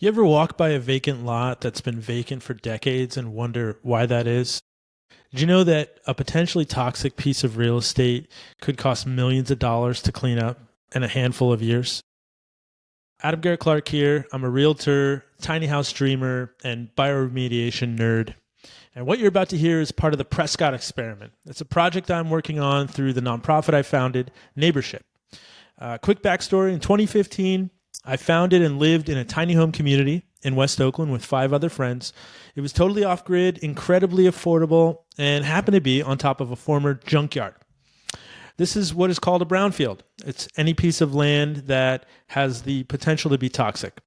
You ever walk by a vacant lot that's been vacant for decades and wonder why that is? Did you know that a potentially toxic piece of real estate could cost millions of dollars to clean up in a handful of years? Adam Garrett-Clark here. I'm a realtor, tiny house dreamer, and bioremediation nerd. And what you're about to hear is part of the Prescott Experiment. It's a project I'm working on through the nonprofit I founded, Neighborship. Quick backstory, in 2015, I founded and lived in a tiny home community in West Oakland with 5 other friends. It was totally off-grid, incredibly affordable, and happened to be on top of a former junkyard. This is what is called a brownfield. It's any piece of land that has the potential to be toxic.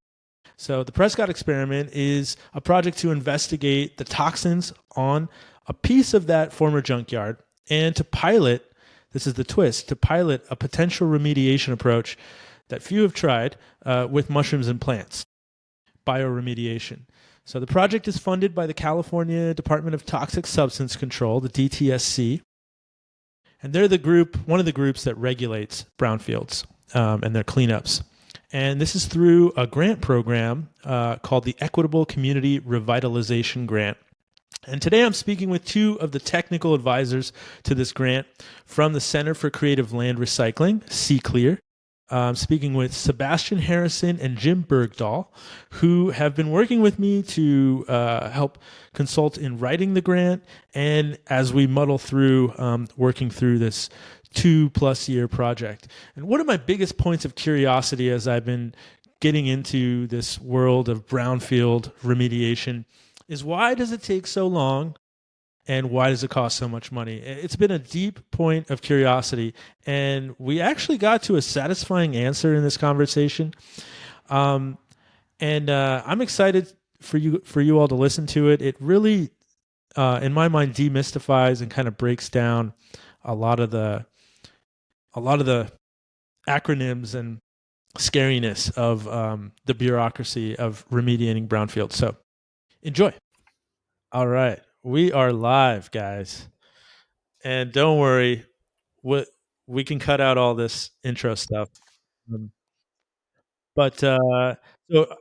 So the Prescott Experiment is a project to investigate the toxins on a piece of that former junkyard and to pilot, this is the twist, to pilot a potential remediation approach that few have tried with mushrooms and plants, bioremediation. So the project is funded by the California Department of Toxic Substance Control, the DTSC, and they're the group, one of the groups that regulates brownfields and their cleanups. And this is through a grant program called the Equitable Community Revitalization Grant. And today I'm speaking with 2 of the technical advisors to this grant from the Center for Creative Land Recycling, CCLEAR. I'm speaking with Sebastian Harrison and Jim Bergdoll, who have been working with me to help consult in writing the grant and as we muddle through working through this 2+ year project. And one of my biggest points of curiosity as I've been getting into this world of brownfield remediation is, why does it take so long? And why does it cost so much money? It's been a deep point of curiosity, and we actually got to a satisfying answer in this conversation. I'm excited for you all to listen to it. It really, in my mind, demystifies and kind of breaks down a lot of the acronyms and scariness of the bureaucracy of remediating brownfields. So, enjoy. All right. We are live, guys. And don't worry, we can cut out all this intro stuff. So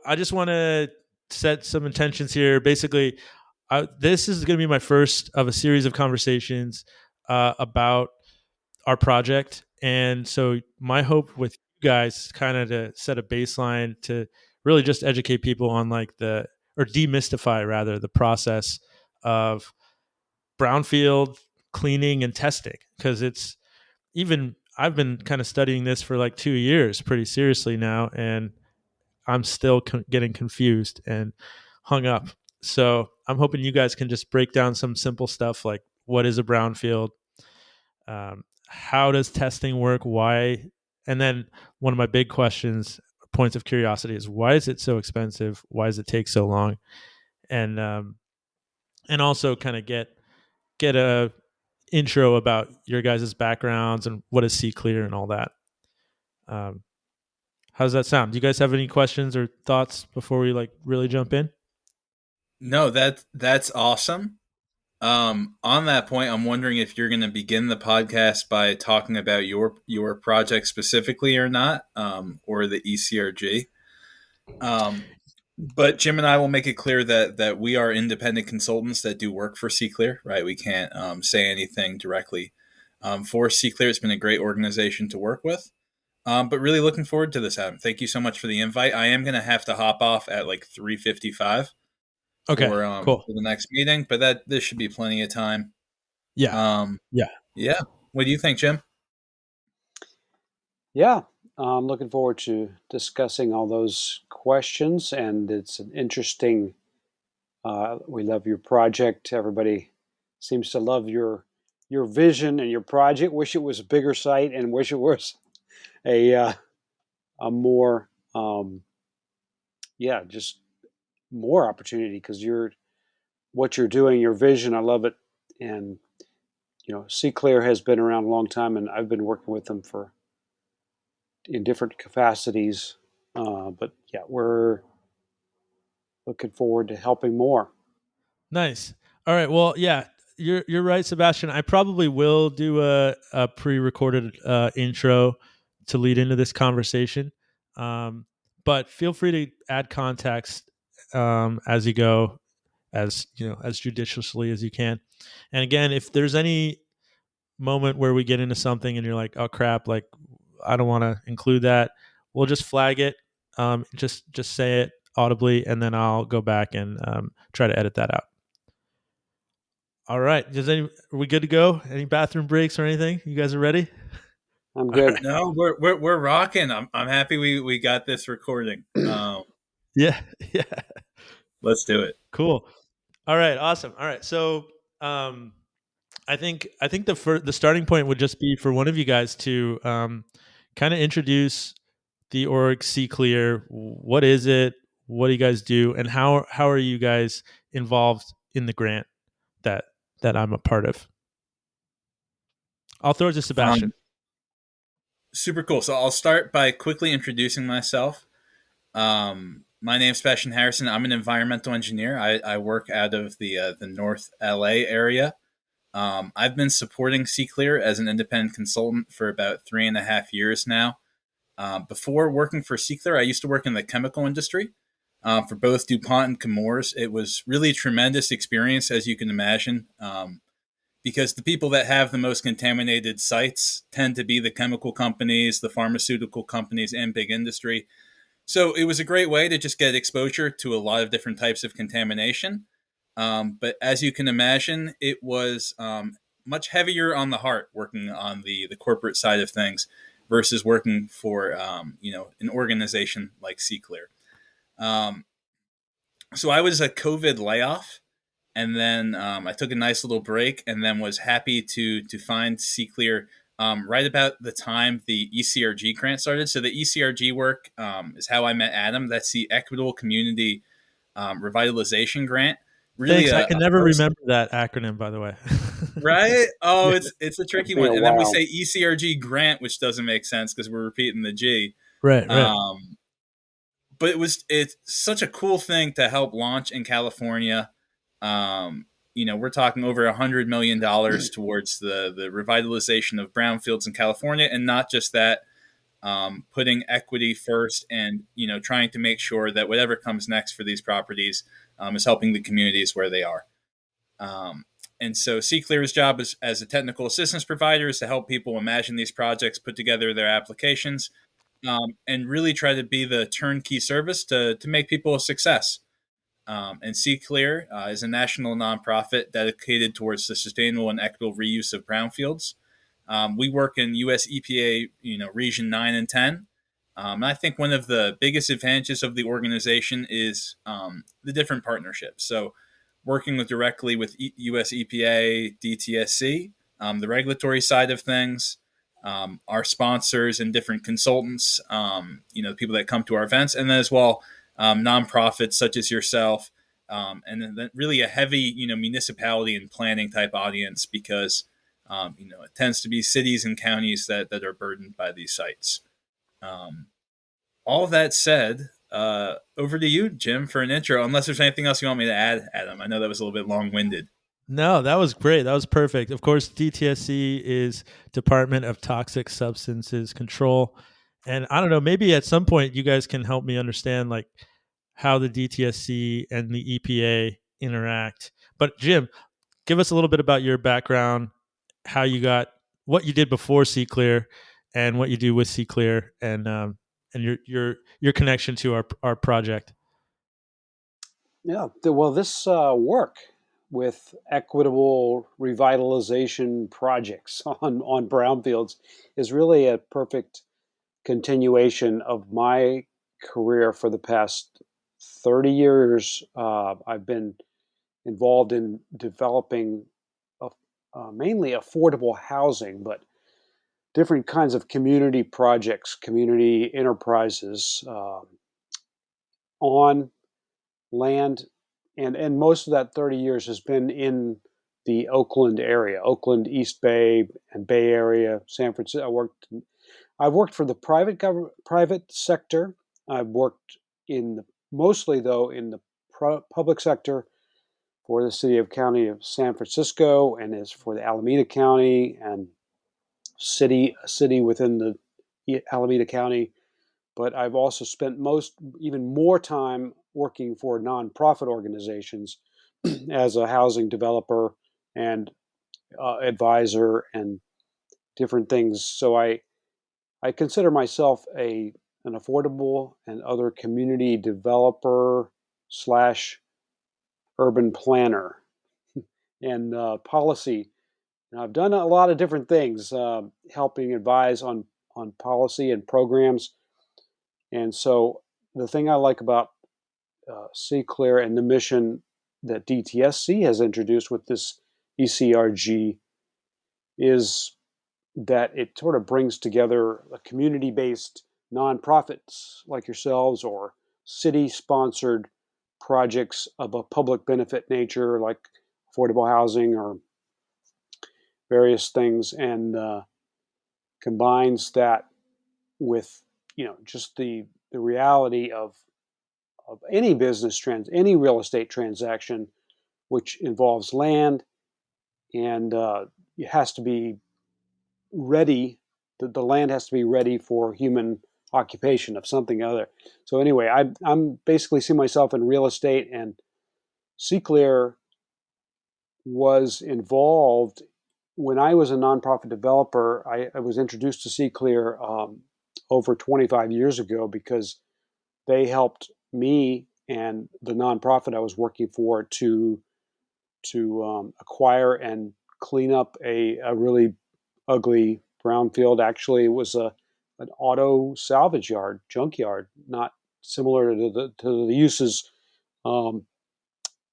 I just want to set some intentions here. Basically, this is going to be my first of a series of conversations about our project. And so my hope with you guys is kind of to set a baseline to really just educate people on or demystify rather the process of brownfield cleaning and testing, because I've been kind of studying this for like 2 years pretty seriously now, and I'm still getting confused and hung up. So I'm hoping you guys can just break down some simple stuff like, what is a brownfield? How does testing work? Why? And then one of my big questions, points of curiosity, is, why is it so expensive? Why does it take so long? And also kind of get a intro about your guys' backgrounds and what is CCLEAR and all that. How does that sound? Do you guys have any questions or thoughts before we really jump in? No, that's awesome. On that point, I'm wondering if you're going to begin the podcast by talking about your project specifically or not, or the ECRG. But Jim and I will make it clear that we are independent consultants that do work for CCLEAR, right? We can't say anything directly for CCLEAR. It's been a great organization to work with. But really looking forward to this, Adam. Thank you so much for the invite. I am going to have to hop off at 3:55 Okay, cool. for the next meeting, but this should be plenty of time. Yeah. Yeah. What do you think, Jim? Yeah, I'm looking forward to discussing all those questions, and it's an interesting. We love your project. Everybody seems to love your vision and your project. Wish it was a bigger site, and wish it was a more just more opportunity, because what you're doing, your vision, I love it. And CCLEAR has been around a long time, and I've been working with them in different capacities. But yeah, we're looking forward to helping more. Nice. All right. Well, yeah, you're right, Sebastian. I probably will do a pre-recorded intro to lead into this conversation. but feel free to add context as you go, as as judiciously as you can. And again, if there's any moment where we get into something and you're like, oh crap, like I don't want to include that, we'll just flag it. Just say it audibly, and then I'll go back and try to edit that out. All right. Are we good to go? Any bathroom breaks or anything? You guys are ready? I'm good. No, we're rocking. I'm happy we got this recording. Yeah. Yeah. Let's do it. Cool. All right. Awesome. All right. So um, I think the starting point would just be for one of you guys to kind of introduce the org C Clear. What is it? What do you guys do? And how are you guys involved in the grant that I'm a part of? I'll throw it to Sebastian. Super cool. So I'll start by quickly introducing myself. My name's Sebastian Harrison. I'm an environmental engineer. I work out of the North LA area. I've been supporting C-Clear as an independent consultant for about 3.5 years now. Before working for C-Clear, I used to work in the chemical industry for both DuPont and Chemours. It was really a tremendous experience, as you can imagine, because the people that have the most contaminated sites tend to be the chemical companies, the pharmaceutical companies, and big industry. So it was a great way to just get exposure to a lot of different types of contamination. But as you can imagine, it was much heavier on the heart working on the corporate side of things versus working for an organization like C-Clear. So I was a COVID layoff, and then I took a nice little break, and then was happy to find C-Clear right about the time the ECRG grant started. So the ECRG work is how I met Adam. That's the Equitable Community Revitalization Grant. Really, Thanks. I can never remember that acronym, by the way. right? Oh, Yeah. it's a tricky Been one. a And then we while. say ECRG grant, which doesn't make sense because we're repeating the G. Right. Right. But it's such a cool thing to help launch in California. We're talking over $100 million towards the revitalization of brownfields in California, and not just that, putting equity first, and trying to make sure that whatever comes next for these properties is helping the communities where they are. And so C-Clear's job as a technical assistance provider is to help people imagine these projects, put together their applications, and really try to be the turnkey service to make people a success. And C-Clear is a national nonprofit dedicated towards the sustainable and equitable reuse of brownfields. We work in U.S. EPA, Region 9 and 10. And I think one of the biggest advantages of the organization is the different partnerships. So working directly with U.S. EPA, DTSC, the regulatory side of things, our sponsors and different consultants, people that come to our events, and then as well nonprofits such as yourself, and then really a heavy, municipality and planning type audience, because it tends to be cities and counties that are burdened by these sites. All that said, over to you, Jim, for an intro, unless there's anything else you want me to add, Adam. I know that was a little bit long-winded. No, that was great. That was perfect. Of course, DTSC is Department of Toxic Substances Control. And I don't know, maybe at some point you guys can help me understand like how the DTSC and the EPA interact. But Jim, give us a little bit about your background, how you got what you did before C Clear and what you do with C Clear, and your connection to our project. Yeah. Well, this work with equitable revitalization projects on brownfields is really a perfect continuation of my career for the past 30 years. I've been involved in developing mainly affordable housing, but different kinds of community projects, community enterprises on land, and most of that 30 years has been in the Oakland area, Oakland, East Bay, and Bay Area, San Francisco. I've worked for the private sector. I've worked mostly though in the public sector for the county of San Francisco, and is for the Alameda County and a city within the Alameda County, but I've also spent even more time working for nonprofit organizations as a housing developer and advisor and different things. So I consider myself an affordable and other community developer slash urban planner and policy. And I've done a lot of different things, helping advise on policy and programs. And so the thing I like about C Clear and the mission that DTSC has introduced with this ECRG is that it sort of brings together a community-based nonprofits like yourselves or city-sponsored projects of a public benefit nature like affordable housing or various things, and combines that with just the reality of any any real estate transaction which involves land, and it has to be ready. The land has to be ready for human occupation of something other. So anyway, I'm basically see myself in real estate, and CClear was involved when I was a nonprofit developer. I was introduced to CClear over 25 years ago because they helped me and the nonprofit I was working for to acquire and clean up a really ugly brownfield. Actually, it was an auto salvage yard, junkyard, not similar to the uses um,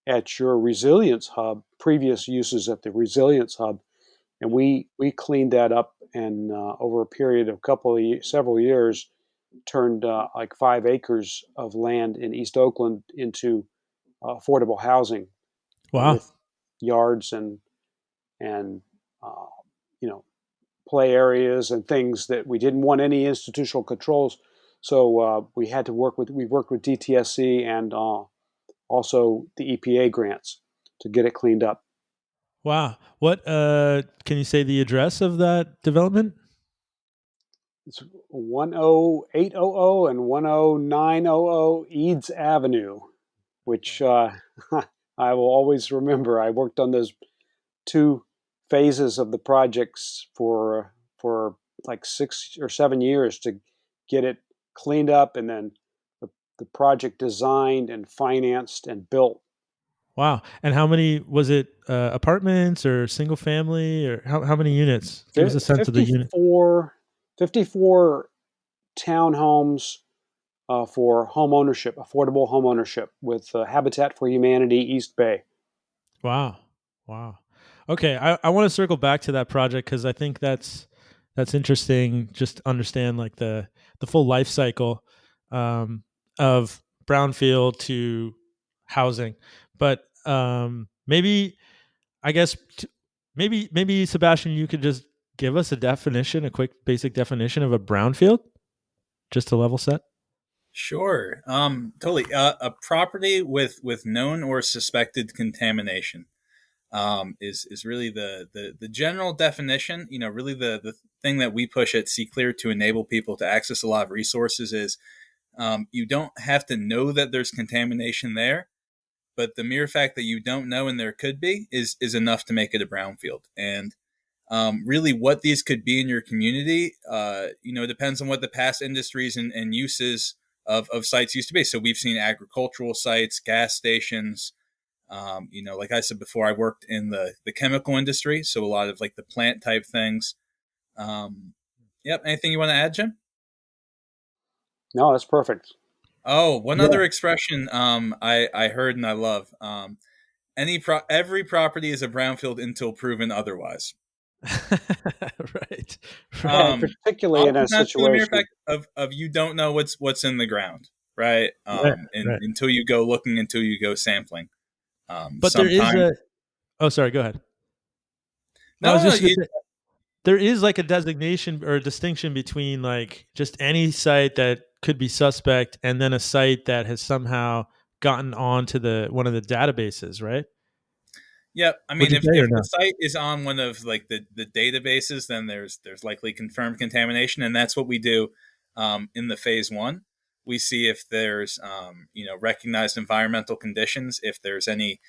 at your resilience hub, previous uses at the resilience hub, and we cleaned that up, and over a period of several years, turned like 5 acres of land in East Oakland into affordable housing Wow. with yards and uh, you know play areas and things that we didn't want any institutional controls. So we worked with DTSC and also the EPA grants to get it cleaned up. Wow. What can you say the address of that development? It's 10800 and 10900 Eads Avenue, which I will always remember. I worked on those two phases of the projects for like 6 or 7 years to get it cleaned up, and then the project designed and financed and built. Wow. And how many was it apartments or single family or how many units? Give us a sense of the unit. 54 townhomes for home ownership, affordable home ownership with Habitat for Humanity East Bay. Wow. Wow. Okay, I want to circle back to that project because I think that's interesting. Just to understand like the full life cycle of brownfield to housing, but maybe I guess maybe Sebastian, you could just give us a definition, a quick basic definition of a brownfield, just to level set. Sure. Totally. A property with known or suspected contamination is really the general definition. Really the thing that we push at CClear to enable people to access a lot of resources is you don't have to know that there's contamination there, but the mere fact that you don't know and there could be is enough to make it a brownfield. And really, what these could be in your community, depends on what the past industries and uses of sites used to be. So we've seen agricultural sites, gas stations. Like I said before, I worked in the chemical industry, so a lot of like the plant type things. Yep. Anything you want to add, Jim? No, that's perfect. Oh, one Yeah. other expression I heard and I love. Every property is a brownfield until proven otherwise. Right. Yeah, Right. particularly in a Oftentimes for the mere situation. fact of you don't know what's in the ground, right? Right. And Right. until you go looking, until you go sampling. But there is Sometimes a oh sorry, go ahead. I was no, just gonna say there is like a designation or a distinction between like just any site that could be suspect and then a site that has somehow gotten onto the one of the databases, right? yeah. I Would mean, you say or if the no? site is on one of like the databases, then there's likely confirmed contamination, and that's what we do. in the phase one. We see if there's recognized environmental conditions, if there's any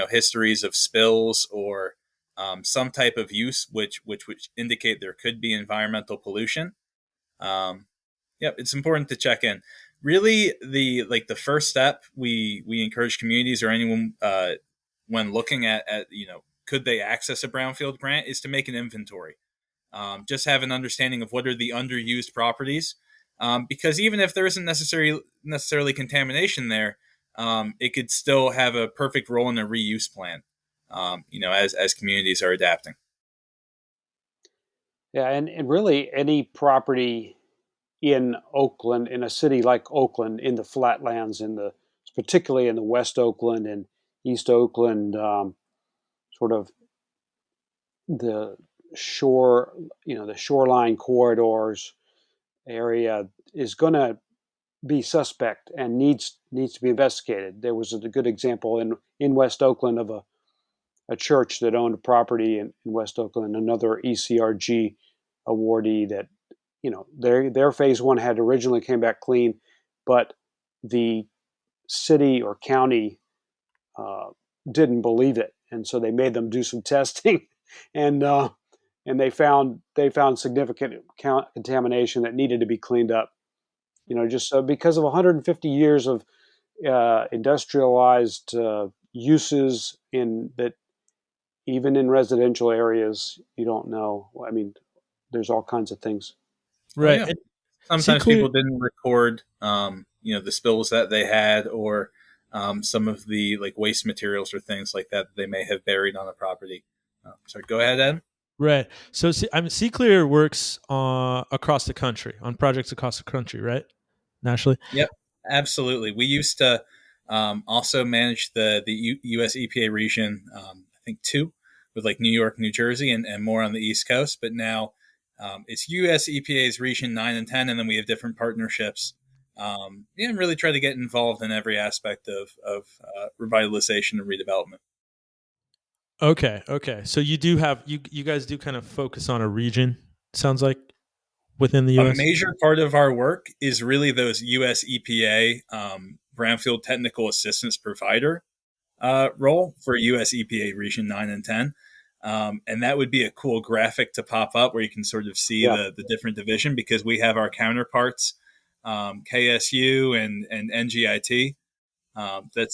histories of spills or some type of use which indicate there could be environmental pollution. Yep, it's important to check in. Really, the first step we encourage communities or anyone when looking at could they access a brownfield grant is to make an inventory. Just have an understanding of what are the underused properties, because even if there isn't necessarily contamination there, it could still have a perfect role in a reuse plan. As communities are adapting. Yeah, and really any property in Oakland, in a city like Oakland, in the flatlands, particularly in the West Oakland and East Oakland, sort of the shore, the shoreline corridors area is going to be suspect and needs to be investigated. There was a good example in West Oakland of a church that owned a property in West Oakland, another ECRG awardee that their phase one had originally came back clean, but the city or county didn't believe it, and so they made them do some testing, and they found significant contamination that needed to be cleaned up. Just because of 150 years of industrialized uses in that, even in residential areas, you don't know. I mean, there's all kinds of things. Right. Oh, yeah. Sometimes people didn't record, the spills that they had, or some of the waste materials or things like that they may have buried on the property. Sorry, go ahead, Ed. Right. So, C-Clear works across the country on projects across the country, right? Nationally. Yep, absolutely. We used to also manage the U.S. EPA region, I think 2, with New York, New Jersey, and more on the East Coast. But now it's U.S. EPA's region 9 and 10, and then we have different partnerships. And really try to get involved in every aspect of revitalization and redevelopment. Okay. So you do have you guys do kind of focus on a region. Sounds like within the A U.S. major part of our work is really those U.S. EPA Brownfield Technical Assistance Provider role for U.S. EPA Region 9 and 10. And that would be a cool graphic to pop up where you can sort of see the different division, because we have our counterparts, KSU and NGIT, that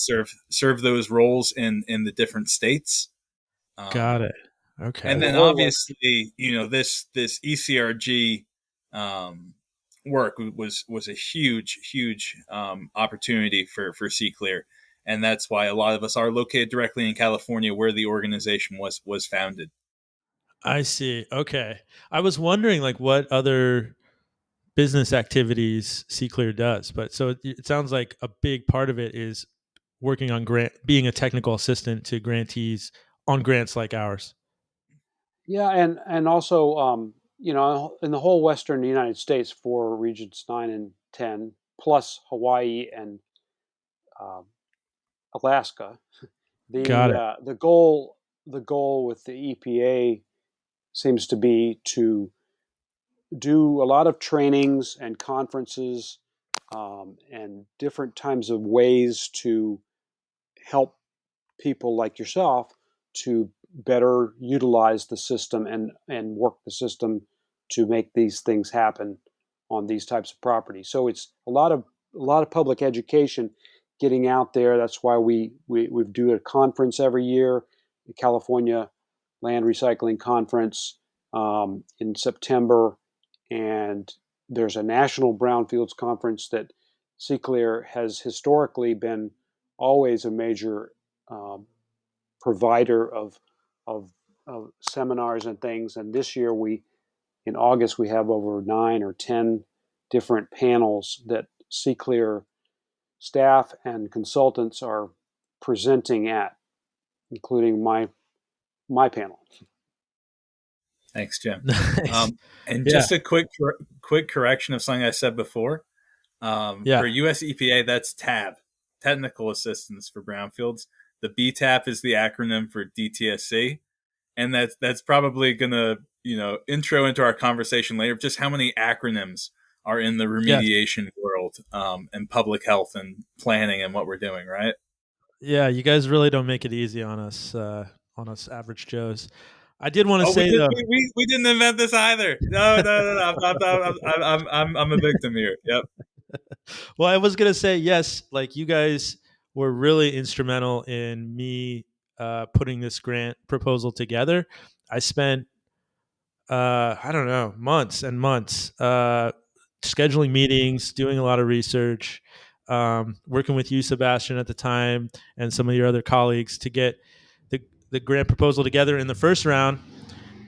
serve those roles in the different states. Got it. Okay. And then obviously, this ECRG work was a huge opportunity for C-Clear. And that's why a lot of us are located directly in California, where the organization was founded. I see. Okay. I was wondering what other business activities C-Clear does, but so it sounds like a big part of it is working on being a technical assistant to grantees on grants like ours. Yeah, and also in the whole Western United States for regions 9 and 10, plus Hawaii and um, Alaska, Got it. the goal with the EPA seems to be to do a lot of trainings and conferences, and different types of ways to help people like yourself to better utilize the system and work the system to make these things happen on these types of properties. So it's a lot of public education getting out there. That's why we do a conference every year, the California Land Recycling Conference, in September, and there's a national brownfields conference that C-Clear has historically been always a major um, provider of seminars and things. And this year, in August, we have over 9 or 10 different panels that C-Clear staff and consultants are presenting at, including my panel. Thanks, Jim. Nice. And just a quick correction of something I said before. For US EPA, that's TAB, Technical Assistance for Brownfields. The BTAP is the acronym for DTSC, and that's probably gonna intro into our conversation later, just how many acronyms are in the Yes. remediation world, and public health and planning and what we're doing, right? Yeah, you guys really don't make it easy on us average Joes. I did want to Oh, we say did. though, We didn't invent this either. No, no, no, no. I'm a victim here. Yep. well, I was gonna say yes. Like you guys were really instrumental in me putting this grant proposal together. I spent I don't know months and months scheduling meetings, doing a lot of research, working with you, Sebastian, at the time, and some of your other colleagues to get the grant proposal together in the first round.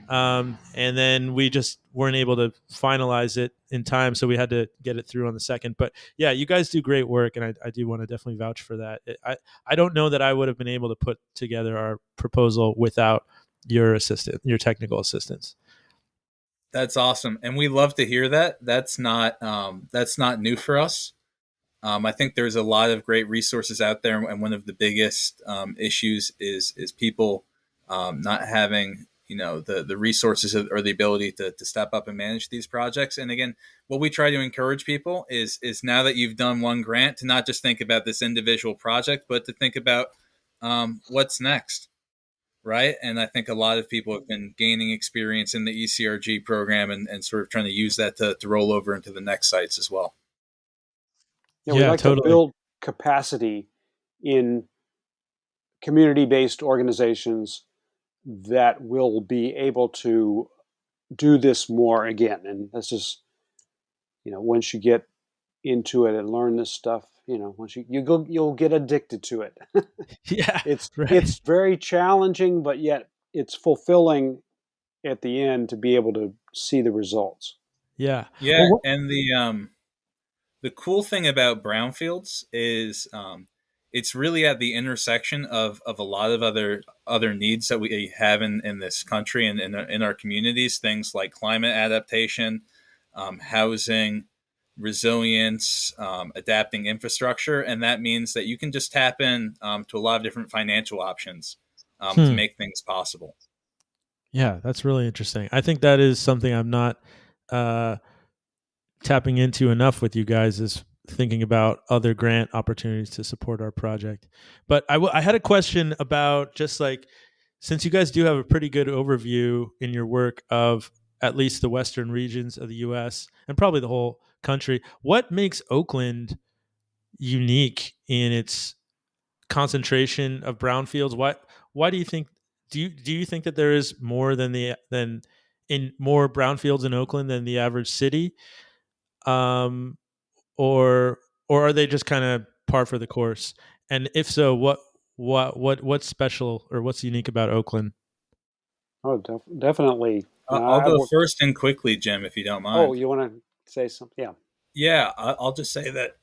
And then we just weren't able to finalize it in time, so we had to get it through on the second. But yeah, you guys do great work, and I do want to definitely vouch for that. I don't know that I would have been able to put together our proposal without your technical assistance. That's awesome, and we love to hear that. That's not new for us. I think there's a lot of great resources out there, and one of the biggest issues is people not having the resources or the ability to step up and manage these projects. And again, what we try to encourage people is now that you've done one grant, to not just think about this individual project, but to think about what's next, right? And I think a lot of people have been gaining experience in the ECRG program and sort of trying to use that to roll over into the next sites as well. Yeah, we Yeah, like to totally. build capacity in community-based organizations that will be able to do this more again. And this is, once you get into it and learn this stuff, once you go, you'll get addicted to it. Yeah, it's right. it's very challenging, but yet it's fulfilling at the end to be able to see the results. Yeah. Yeah, Well, and the cool thing about brownfields is it's really at the intersection of a lot of other needs that we have in this country and in our communities. Things like climate adaptation, housing, resilience, adapting infrastructure, and that means that you can just tap in to a lot of different financial options to hmm. make things possible. Yeah, that's really interesting. I think that is something I'm not uh, tapping into enough with you guys is thinking about other grant opportunities to support our project. But I had a question about just like, since you guys do have a pretty good overview in your work of at least the western regions of the US and probably the whole country, what makes Oakland unique in its concentration of brownfields? Why do you think do you think that there is more than in more brownfields in Oakland than the average city? Um, or are they just kind of par for the course? And if so, what's special or what's unique about Oakland? Oh, definitely. I'll I go worked. first and quickly, Jim, if you don't Oh, mind. you want to say something? Yeah. Yeah, I'll just say that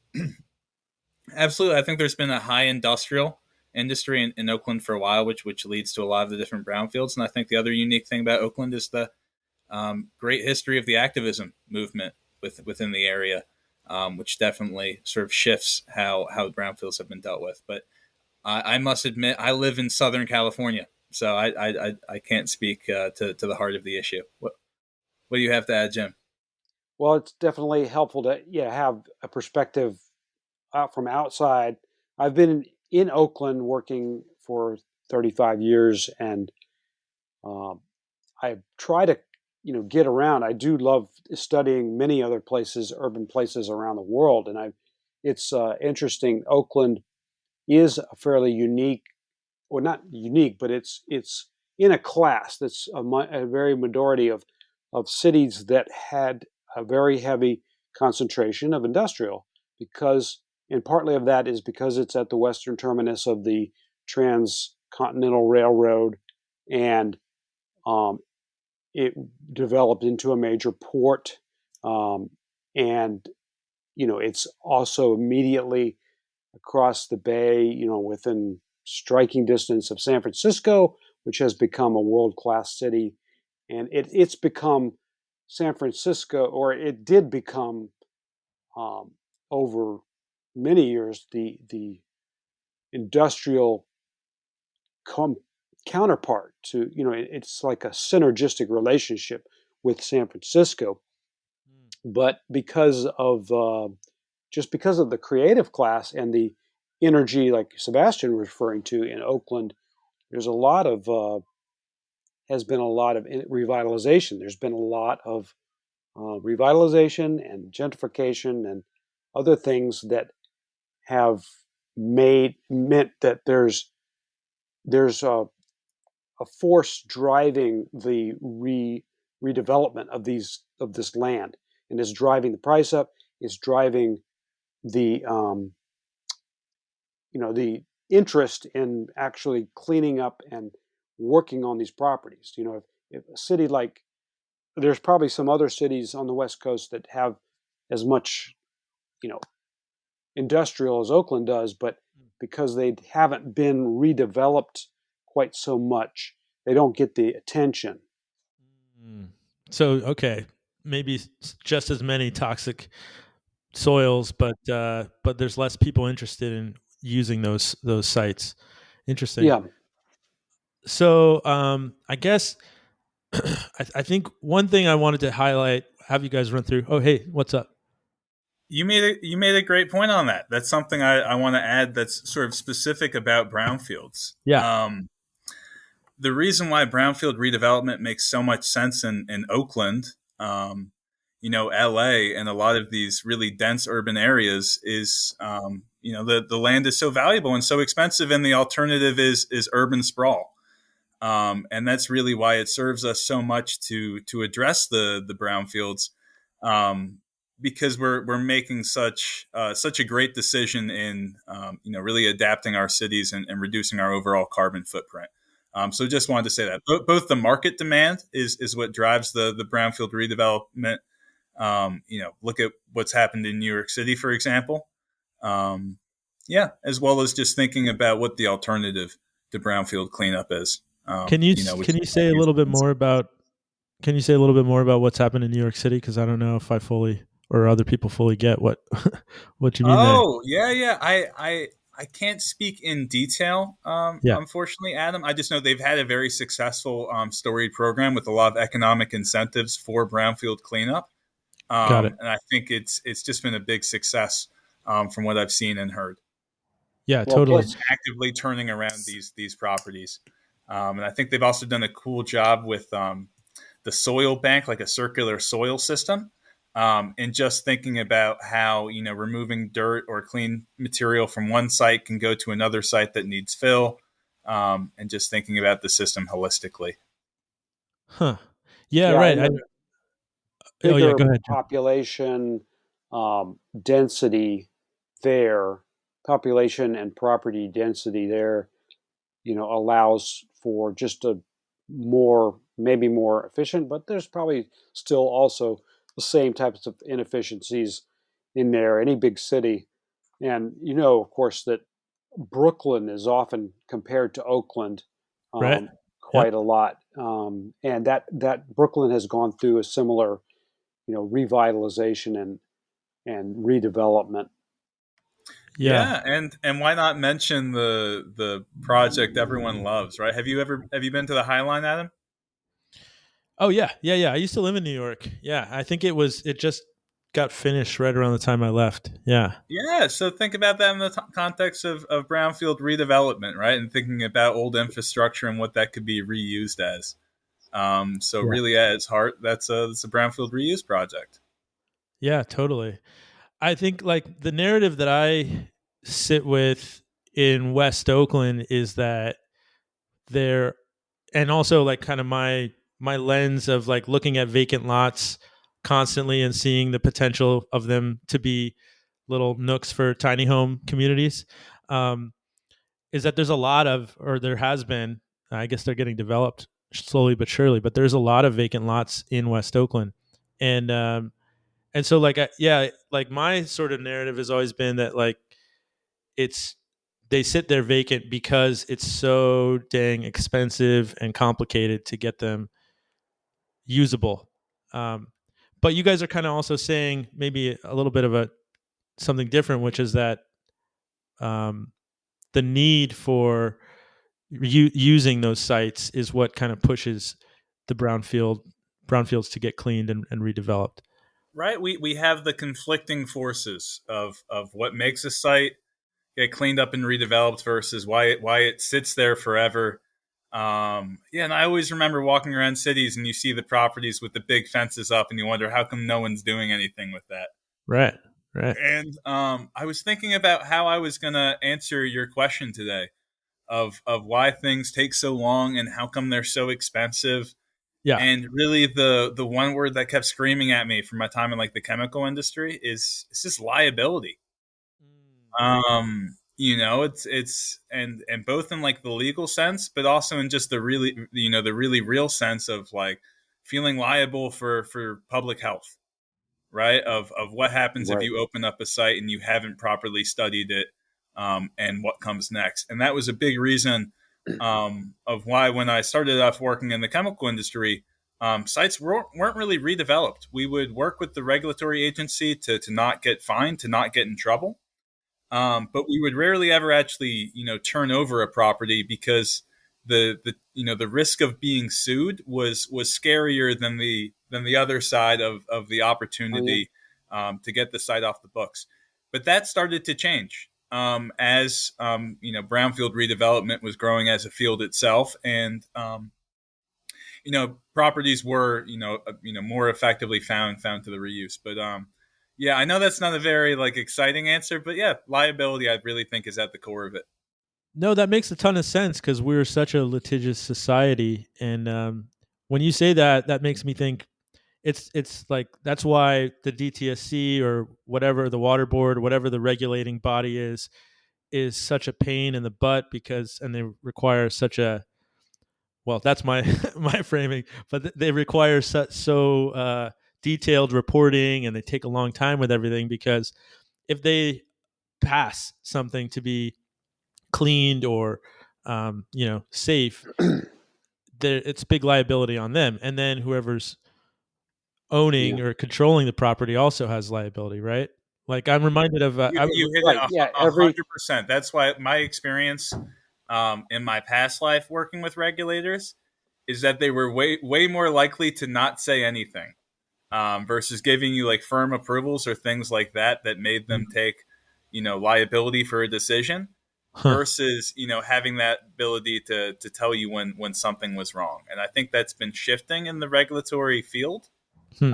absolutely. I think there's been a high industrial industry in Oakland for a while, which leads to a lot of the different brownfields. And I think the other unique thing about Oakland is the great history of the activism movement within the area, which definitely sort of shifts how brownfields have been dealt with. But I must admit, I live in Southern California, so I can't speak to the heart of the issue. What do you have to add, Jim? Well, it's definitely helpful to have a perspective out from outside. I've been in Oakland working for 35 years, and um, I try to get around. I do love studying many other places, urban places around the world, and it's interesting. Oakland is a fairly unique, or not unique, but it's in a class that's a very majority of cities that had a very heavy concentration of industrial, because and partly of that is because it's at the western terminus of the transcontinental railroad, and um, it developed into a major port, um, and it's also immediately across the bay, within striking distance of San Francisco, which has become a world-class city. And it's become San Francisco, or it did become um, over many years, the industrial com- counterpart to, it's like a synergistic relationship with San Francisco. But because of the creative class and the energy, like Sebastian was referring to in Oakland, there's a lot of has been a lot of revitalization. There's been a lot of revitalization and gentrification and other things that have meant that there's a force driving the redevelopment of this land, and is driving the price up. Is driving the the interest in actually cleaning up and working on these properties. If a city like, there's probably some other cities on the West Coast that have as much you know industrial as Oakland does, but because they haven't been redeveloped quite so much, they don't get the attention. Mm. So, okay, maybe just as many toxic soils, but there's less people interested in using those sites. Interesting. Yeah. So, I guess I think one thing I wanted to highlight, have you guys run through. Oh, hey, what's up? You made a great point on that. That's something I want to add. That's sort of specific about brownfields. Yeah, The reason why brownfield redevelopment makes so much sense in Oakland, LA, and a lot of these really dense urban areas is, the land is so valuable and so expensive, and the alternative is urban sprawl. And that's really why it serves us so much to address the brownfields, because we're making such a great decision in really adapting our cities and reducing our overall carbon footprint. So just wanted to say that both the market demand is what drives the brownfield redevelopment. Look at what's happened in New York City, for example. As well as just thinking about what the alternative to brownfield cleanup is. can you Which can you say a little bit more about what's happened in New York City? Because I don't know if I fully or other people fully get what what you mean there. Oh, yeah. I can't speak in detail, Yeah, unfortunately, Adam. I just know they've had a very successful storied program with a lot of economic incentives for brownfield cleanup, got it. and I think it's just been a big success, from what I've seen and heard. Yeah, Well, totally. plus, Actively turning around these properties, and I think they've also done a cool job with the soil bank, like a circular soil system. And just thinking about how removing dirt or clean material from one site can go to another site that needs fill, and just thinking about the system holistically. Huh. Yeah, yeah, right. and the Oh yeah, bigger go ahead, Joe. population density there, population and property density there, allows for just a maybe more efficient, but there's probably still also the same types of inefficiencies in there, any big city. And of course, that Brooklyn is often compared to Oakland Right. Yep. quite a lot, and that Brooklyn has gone through a similar, revitalization and redevelopment. Yeah. Yeah, and why not mention the project everyone loves, right? Have you been to the High Line, Adam? Oh yeah, yeah. I used to live in New York. Yeah, I think it just got finished right around the time I left. Yeah. Yeah, so think about that in the context of brownfield redevelopment, right? And thinking about old infrastructure and what that could be reused as. So Yeah. really, at its heart, that's a brownfield reuse project. Yeah, totally. I think like the narrative that I sit with in West Oakland is that there, and also like kind of my lens of like looking at vacant lots constantly and seeing the potential of them to be little nooks for tiny home communities, um, is that there's a lot of, or there has been, I guess they're getting developed slowly but surely, but there's a lot of vacant lots in West Oakland. And so like yeah, like my sort of narrative has always been that like it's they sit there vacant because it's so dang expensive and complicated to get them usable. Um, but you guys are kind of also saying maybe a little bit of a something different, which is that um, the need for using those sites is what kind of pushes the brownfields to get cleaned and redeveloped. right, we have the conflicting forces of what makes a site get cleaned up and redeveloped versus why it sits there forever. Yeah, and I always remember walking around cities and you see the properties with the big fences up, and you wonder how come no one's doing anything with that. Right. Right. And I was thinking about how I was going to answer your question today of why things take so long and how come they're so expensive. Yeah. And really, the one word that kept screaming at me from my time in like the chemical industry is it's just liability. It's and both in like the legal sense, but also in just the really the really real sense of like feeling liable for public health, right? Of what happens if Right. you open up a site and you haven't properly studied it, and what comes next. And that was a big reason of why when I started off working in the chemical industry, sites weren't really redeveloped. We would work with the regulatory agency to not get fined, to not get in trouble. But we would rarely ever actually, turn over a property because the risk of being sued was scarier than the other side of the Oh, yeah. opportunity to get the site off the books. But that started to change as brownfield redevelopment was growing as a field itself, and properties were more effectively found to the reuse. But yeah, I know that's not a very like exciting answer, but yeah, liability I really think is at the core of it. No, that makes a ton of sense because we're such a litigious society, and when you say that, that makes me think it's like that's why the DTSC or whatever the water board, whatever the regulating body is such a pain in the butt because and they require such a well that's my my framing, but they require detailed reporting and they take a long time with everything because if they pass something to be cleaned or safe, it's big liability on them, and then whoever's Yeah. owning or controlling the property also has liability, right? Like I'm reminded of You hit it Right. Yeah. a Every 100%. That's why my experience in my past life working with regulators is that they were way more likely to not say anything versus giving you like firm approvals or things like that that made them take liability for a decision huh, versus having that ability to tell you when something was wrong. And I think that's been shifting in the regulatory field hmm,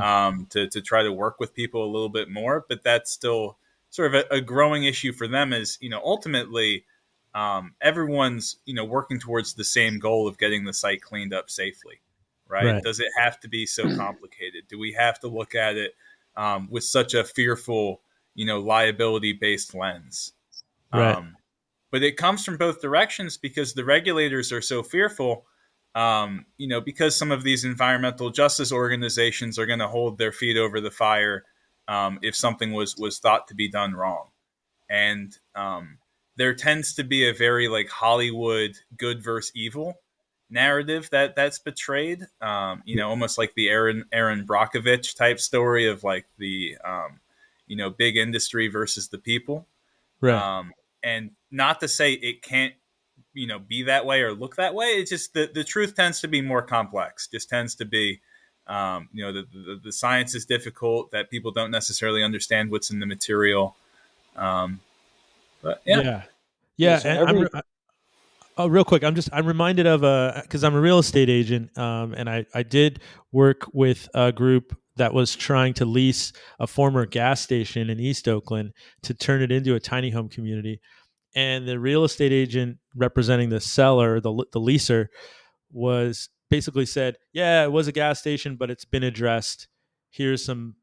to try to work with people a little bit more, but that's still sort of a growing issue for them is ultimately everyone's working towards the same goal of getting the site cleaned up safely, right? right, Does it have to be so complicated? Do we have to look at it with such a fearful liability based lens? right, um, but it comes from both directions because the regulators are so fearful. Because some of these environmental justice organizations are going to hold their feet over the fire if something was thought to be done wrong, and there tends to be a very like Hollywood good versus evil narrative that's portrayed. Almost like the Aaron Brockovich type story of like the big industry versus the people. right, Um, and not to say it can't be that way or look that way. It's just the truth tends to be more complex. Just tends to be the science is difficult, that people don't necessarily understand what's in the material. um, but yeah. yeah, Yeah. yeah. So And every oh, real quick, I'm reminded of because I'm a real estate agent, and I did work with a group that was trying to lease a former gas station in East Oakland to turn it into a tiny home community, and the real estate agent representing the seller, the leaser, was basically said, "Yeah, it was a gas station, but it's been addressed. Here's some,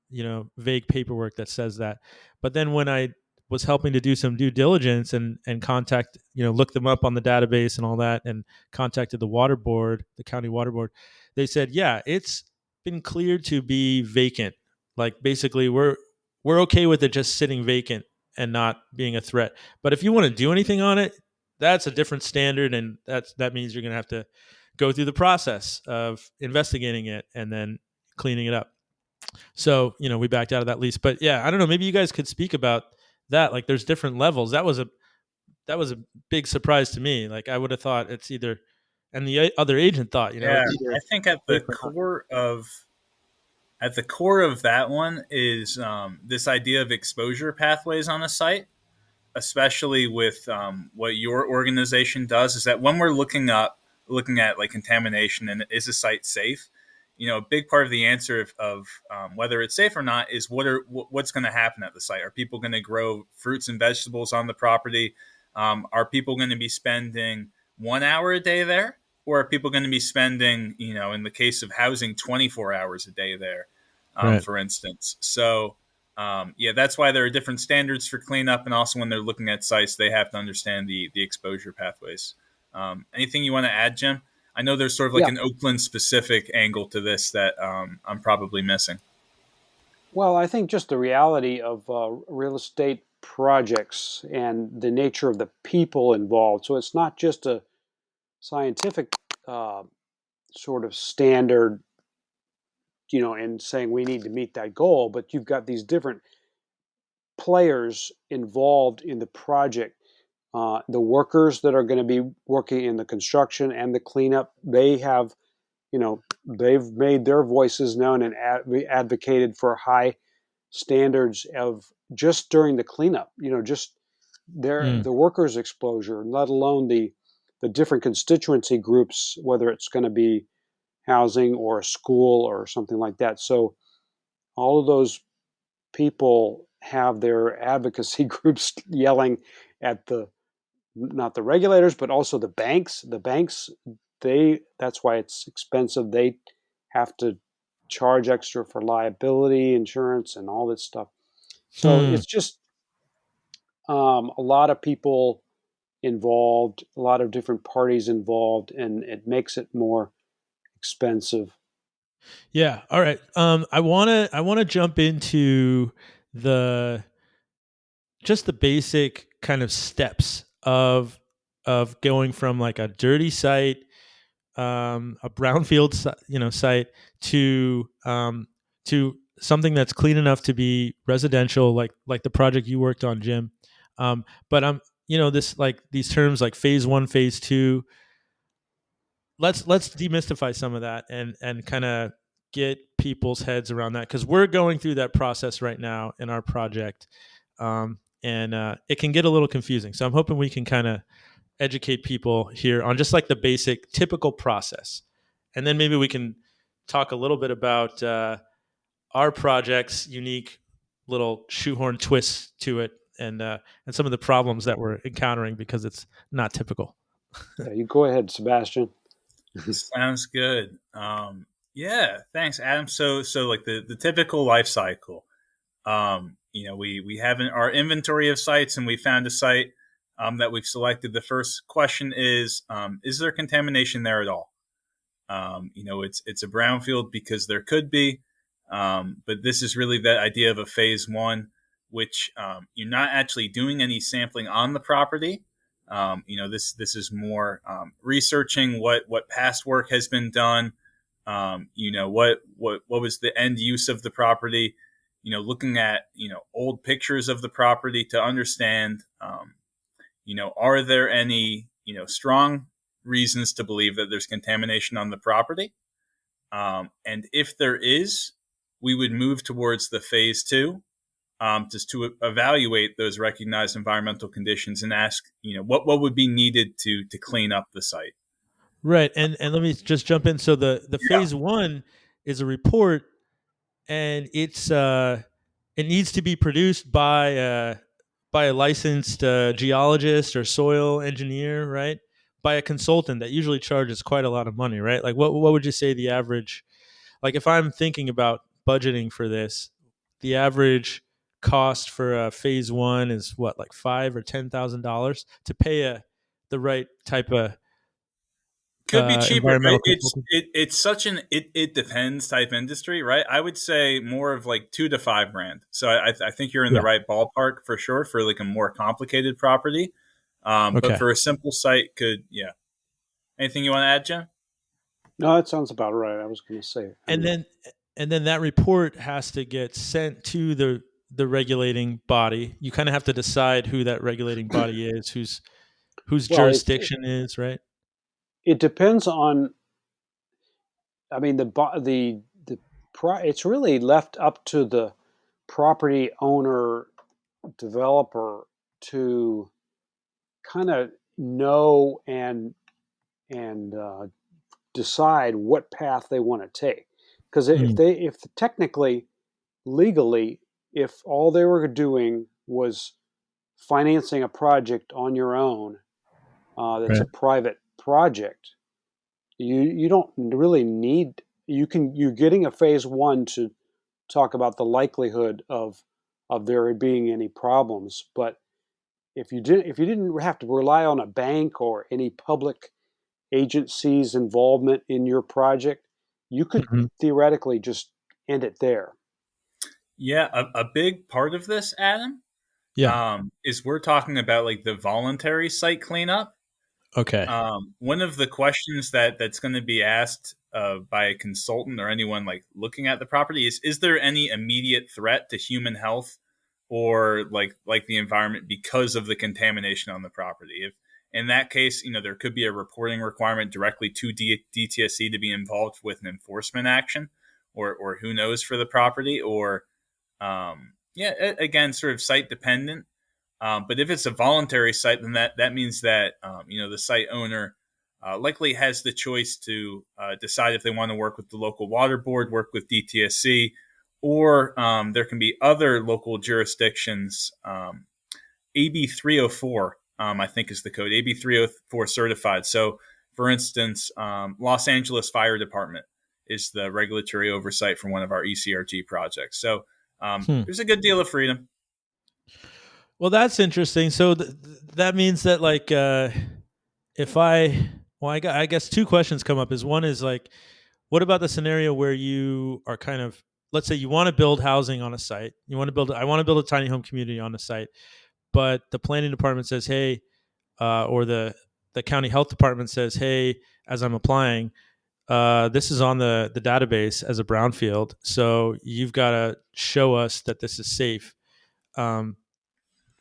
vague paperwork that says that." But then when I was helping to do some due diligence and contact, look them up on the database and all that, and contacted the water board, the county water board, they said, "Yeah, it's been cleared to be vacant. Like basically, we're okay with it just sitting vacant and not being a threat. But if you want to do anything on it, that's a different standard, and that means you're going to have to go through the process of investigating it and then cleaning it up." So, we backed out of that lease. But yeah, I don't know, maybe you guys could speak about that. Like there's different levels. That was a big surprise to me. Like I would have thought it's either and the other agent thought, Yeah, it's either I think at the safe or not. core of At the core of that one is this idea of exposure pathways on a site, especially with what your organization does. Is that when we're looking at like contamination and is a site safe, a big part of the answer of whether it's safe or not is what's going to happen at the site. Are people going to grow fruits and vegetables on the property? Are people going to be spending 1 hour a day there, or are people going to be spending, in the case of housing, 24 hours a day there, Right. for instance? So, yeah, that's why there are different standards for cleanup, and also when they're looking at sites, they have to understand the exposure pathways. Anything you want to add, Jim? I know there's sort of like Yeah. an Oakland specific angle to this that I'm probably missing. Well, I think just the reality of real estate projects and the nature of the people involved. So it's not just a scientific uh, sort of standard, and saying we need to meet that goal, but you've got these different players involved in the project. The workers that are going to be working in the construction and the cleanup, they've made their voices known and advocated for high standards of just during the cleanup. Just Mm. the workers' exposure, let alone the different constituency groups, whether it's going to be housing or a school or something like that. So all of those people have their advocacy groups yelling at the not the regulators, but also the banks. The banks, that's why it's expensive. They have to charge extra for liability insurance and all this stuff. So Hmm. it's just a lot of people involved, a lot of different parties involved, and it makes it more expensive. Yeah. All right. I wanna jump into the just the basic kind of steps of going from like a dirty site, a brownfield site to something that's clean enough to be residential, like the project you worked on, Jim. But this, like these terms like phase one, phase two. Let's demystify some of that and kind of get people's heads around that, because we're going through that process right now in our project, and it can get a little confusing. So I'm hoping we can kind of educate people here on just like the basic typical process, and then maybe we can talk a little bit about our project's unique little shoehorn twists to it, and some of the problems that we're encountering because it's not typical. Yeah, you go ahead, Sebastian. Sounds good. Yeah, thanks, Adam. So like the typical life cycle. We have our inventory of sites, and we found a site that we've selected. The first question is there contamination there at all? It's a brownfield because there could be, but this is really that idea of a phase one, which you're not actually doing any sampling on the property. This is more researching what past work has been done. What was the end use of the property. Looking at old pictures of the property to understand. Are there any strong reasons to believe that there's contamination on the property? And if there is, we would move towards the phase two, just to evaluate those recognized environmental conditions and ask, what would be needed to clean up the site. Right, and let me just jump in. So the Yeah. phase one is a report, and it needs to be produced by a licensed geologist or soil engineer, right? By a consultant that usually charges quite a lot of money, right? Like what would you say the average? Like if I'm thinking about budgeting for this, the average cost for a phase one is what, like $5,000 or $10,000 to pay the right type of Could be cheaper. environmental It's consultant. it's such an it depends type industry, right? I would say more of like 2 to 5 grand. So I think you're in the Yeah. right ballpark for sure for like a more complicated property. But Okay. for a simple site, could yeah. Anything you want to add, Jen? No, that sounds about right. I was going to say. I and mean, then and then that report has to get sent to the regulating body. You kind of have to decide who that regulating body is, whose well, it jurisdiction is, right? it depends on. I mean, the it's really left up to the property owner developer to kind of know and decide what path they want to take. Because Mm, if technically, legally, if all they were doing was financing a project on your own, that's a right. private project, you don't really need. You're getting a phase one to talk about the likelihood of there being any problems, but if you didn't have to rely on a bank or any public agency's involvement in your project, you could Mhm. theoretically just end it there. Yeah, a big part of this, Adam, Yeah. is we're talking about like the voluntary site cleanup. Okay. One of the questions that's going to be asked by a consultant or anyone like looking at the property is there any immediate threat to human health or like the environment because of the contamination on the property? If in that case, there could be a reporting requirement directly to DTSC to be involved with an enforcement action, or who knows for the property, or yeah, again, sort of site dependent. But if it's a voluntary site, then that means that the site owner likely has the choice to decide if they want to work with the local water board, work with DTSC, or there can be other local jurisdictions. AB 304, I think, is the code. AB 304 certified. So, for instance, Los Angeles Fire Department is the regulatory oversight for one of our ECRG projects. So Hmm. there's a good deal of freedom. Well, that's interesting. So that means that like if I well, I guess two questions come up. Is one is like, what about the scenario where you are kind of, let's say you want to build housing on a site. I want to build a tiny home community on a site, but the planning department says, hey, or the county health department says, hey, as I'm applying, this is on the database as a brownfield, so you've got to show us that this is safe. Um,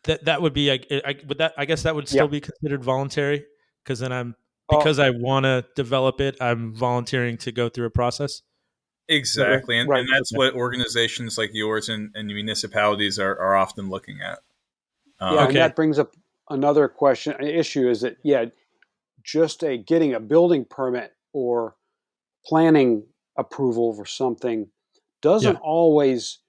that would be would that I guess that would Yeah. still be considered voluntary because then I'm Uh, because I want to develop it, I'm volunteering to go through a process. right. Exactly. And Right. that's Okay. what organizations like yours and municipalities are often looking at. Yeah, and Um, Okay. that brings up another question. An issue is that just a getting a building permit or planning approval for something doesn't Yeah. always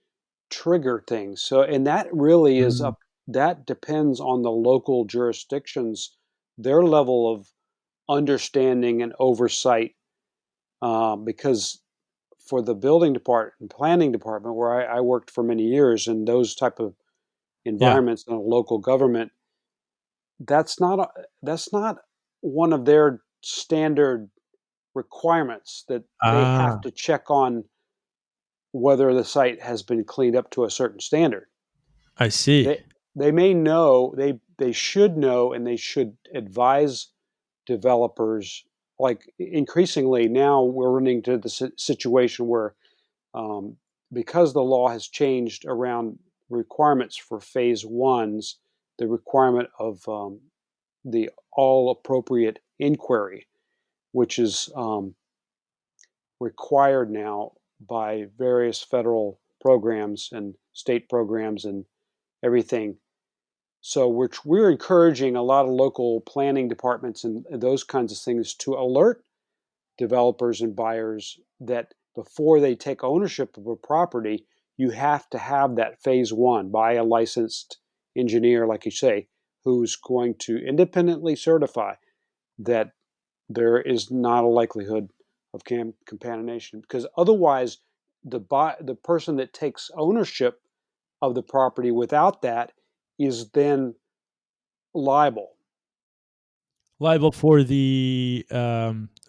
trigger things. So, and that really is Mm, up. That depends on the local jurisdictions, their level of understanding and oversight. Because for the building department, planning department, where I worked for many years in those type of yeah. environments in a local government, that's not one of their standard requirements that they have Ah, to check on whether the site has been cleaned up to a certain standard. I see. They they may know, they should know, and they should advise developers. Like increasingly now, we're running to the situation where, um, because the law has changed around requirements for phase ones, the requirement of the all appropriate inquiry, which is required now by various federal programs and state programs and everything. So we're encouraging a lot of local planning departments and those kinds of things to alert developers and buyers that before they take ownership of a property, you have to have that phase one by a licensed engineer, like you say, who's going to independently certify that there is not a likelihood of contamination. Because otherwise, the person that takes ownership of the property without that is then liable. Liable for the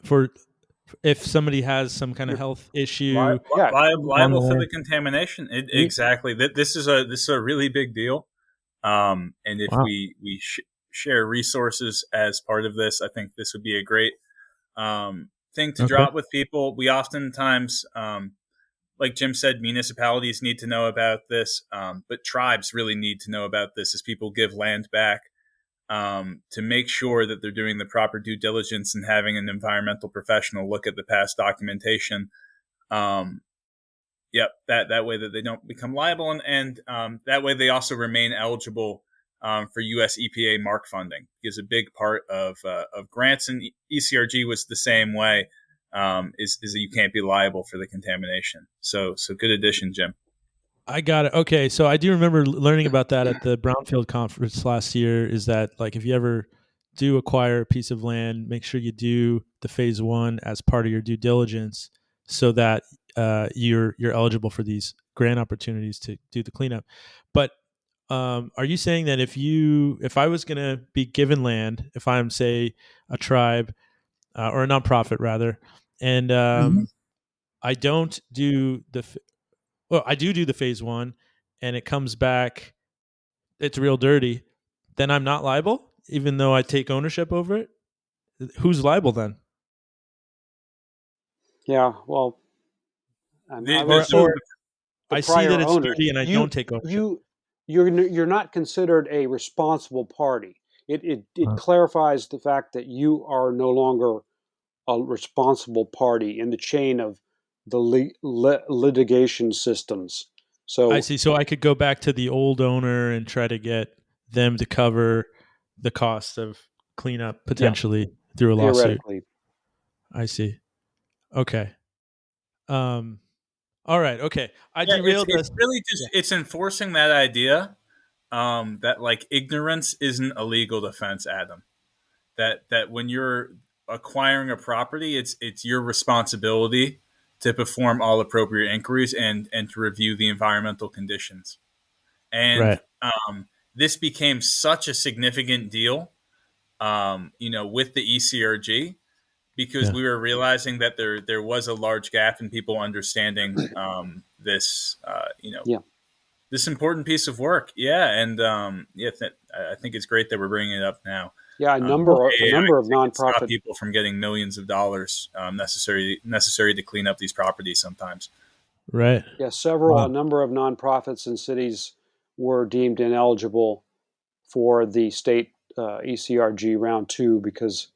for if somebody has some kind of You're, health issue yeah, on liable for there. the contamination. Ye- Exactly. This is a really big deal. And if Wow. we share resources as part of this, I think this would be a great thing to Okay. drop with people. We oftentimes, like Jim said, municipalities need to know about this, but tribes really need to know about this as people give land back, to make sure that they're doing the proper due diligence and having an environmental professional look at the past documentation. Um, Yep, that way that they don't become liable, and that way they also remain eligible for U.S. EPA mark funding, because a big part of grants and ECRG was the same way. Is that you can't be liable for the contamination. So good addition, Jim. I got it. Okay, so I do remember learning about that at the Brownfield conference last year. Is that like if you ever do acquire a piece of land, make sure you do the phase one as part of your due diligence, so that you're eligible for these grant opportunities to do the cleanup. But are you saying that if I was going to be given land, if I'm say a tribe or a nonprofit rather, and I don't do I do the phase one, and it comes back, it's real dirty, then I'm not liable, even though I take ownership over it? Who's liable then? Yeah, well, The, I would the, assume Or the, the I see that prior it's owners. dirty and I don't take ownership. You're not considered a responsible party. It Uh, clarifies the fact that you are no longer a responsible party in the chain of the litigation systems. I So see. So I could go back to the old owner and try to get them to cover the cost of cleanup yeah, potentially through a lawsuit. theoretically, I see. Okay. Um. All right. Okay. I yeah, derailed it's us. really Yeah. just it's enforcing that idea that like ignorance isn't a legal defense, Adam. That when you're acquiring a property, it's your responsibility to perform all appropriate inquiries and to review the environmental conditions. And Right. this became such a significant deal, with the ECRG, because Yeah. we were realizing that there was a large gap in people understanding this, yeah, this important piece of work. Yeah, and I think it's great that we're bringing it up now. yeah. A Hopefully, AI number of can stop nonprofit, people from getting millions of dollars necessary to clean up these properties sometimes. Right. yeah, a Wow. number of nonprofits and cities were deemed ineligible for the state ECRG round two because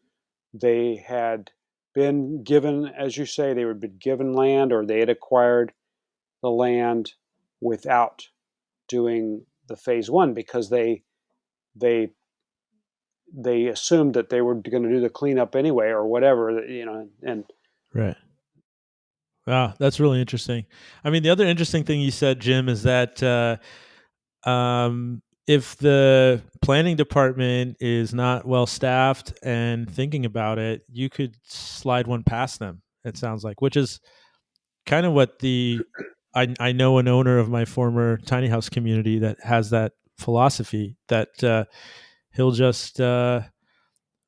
they had been given, as you say, they had been given land or they had acquired the land without doing the phase one because they they assumed that they were going to do the cleanup anyway or whatever, and Right. Wow. That's really interesting. I mean, the other interesting thing you said, Jim, is that if the planning department is not well staffed and thinking about it, you could slide one past them. It sounds like, which is kind of what I know an owner of my former tiny house community that has that philosophy that he'll just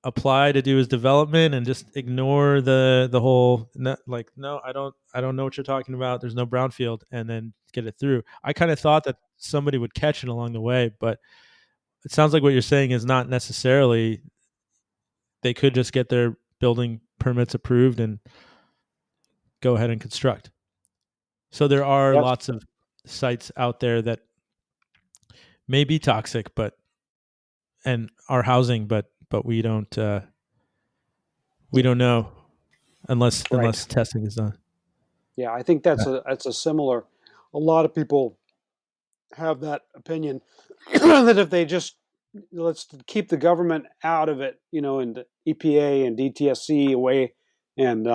apply to do his development and just ignore the whole like, no, I don't know what you're talking about, there's no brownfield, and then get it through. I kind of thought that somebody would catch it along the way, but it sounds like what you're saying is not necessarily. They could just get their building permits approved and go ahead and construct. So there are yes, lots of sites out there that may be toxic, but and are housing, but we don't know right, unless testing is done. yeah. I think that's a similar. A lot of people have that opinion that if they just let's keep the government out of it, and the EPA and DTSC away, and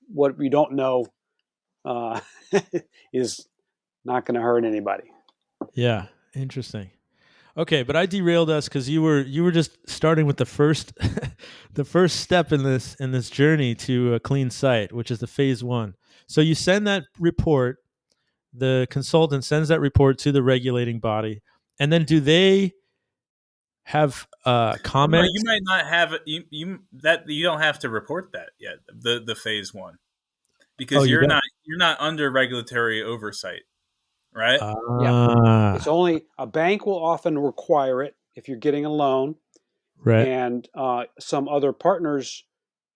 what we don't know uh, is not going to hurt anybody. Yeah, interesting. Okay, but I derailed us because you were just starting with the first the first step in this journey to a clean site, which is the phase one. So you send that report. The consultant sends that report to the regulating body, and then do they have No, you comments? might not have you don't have to report that yet. The phase one, Oh, because you don't. you're not under regulatory oversight, right? Yeah, it's Ah, only a bank will often require it if you're getting a loan, right, and some other partners,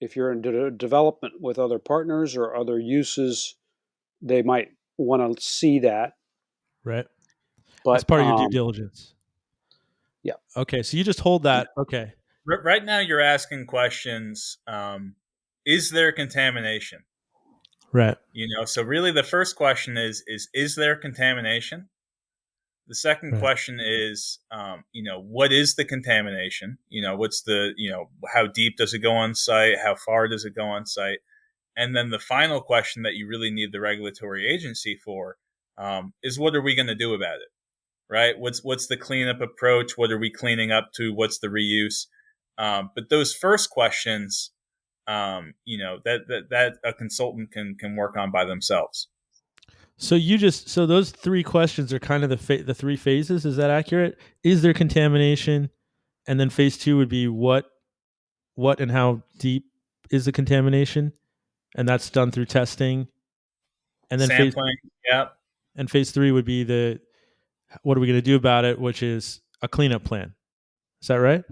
if you're in development with other partners or other uses, they might want to see that. right. As But part of your due diligence. yeah, Okay, so you just hold that. Okay, Right now, you're asking questions. Is there contamination? Right. So really the first question is there contamination? The second Right. question is, what is the contamination? What's the, how deep does it go on site? How far does it go on site? And then the final question that you really need the regulatory agency for is what are we going to do about it? Right? What's the cleanup approach? What are we cleaning up to? What's the reuse? But those first questions, that a consultant can work on by themselves. So so those three questions are kind of the three phases. Is that accurate? Is there contamination? And then phase two would be what and how deep is the contamination? And that's done through testing. And then Sampling, yeah. and phase three would be what are we going to do about it, which is a cleanup plan. Is that right?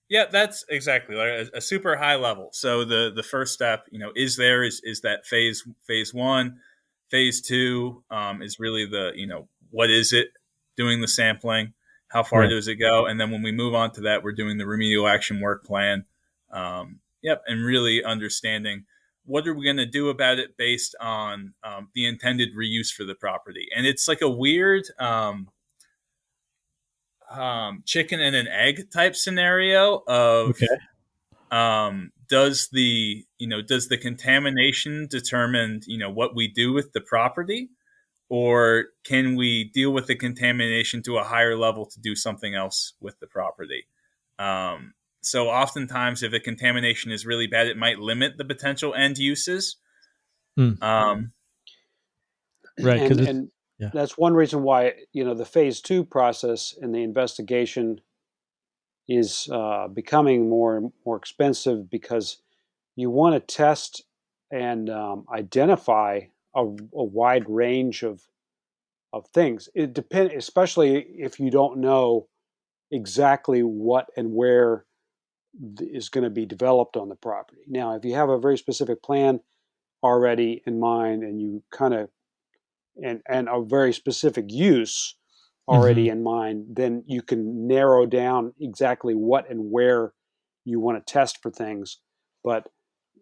Yeah, that's exactly like a super high level. So the first step, is that phase one. Phase two is really the what is it? Doing the sampling, how far Right. does it go? And then when we move on to that, we're doing the remedial action work plan. And really understanding what are we going to do about it based on the intended reuse for the property. And it's like a weird chicken and an egg type scenario of Okay. does the contamination determine what we do with the property, or can we deal with the contamination to a higher level to do something else with the property? So oftentimes if the contamination is really bad, it might limit the potential end uses. Right. Because and yeah. that's one reason why the phase two process and the investigation is becoming more and more expensive, because you want to test and identify a wide range of things. It depends, especially if you don't know exactly what and where is going to be developed on the property. Now, if you have a very specific plan already in mind, and you kind of and a very specific use already in mind, then you can narrow down exactly what and where you want to test for things. But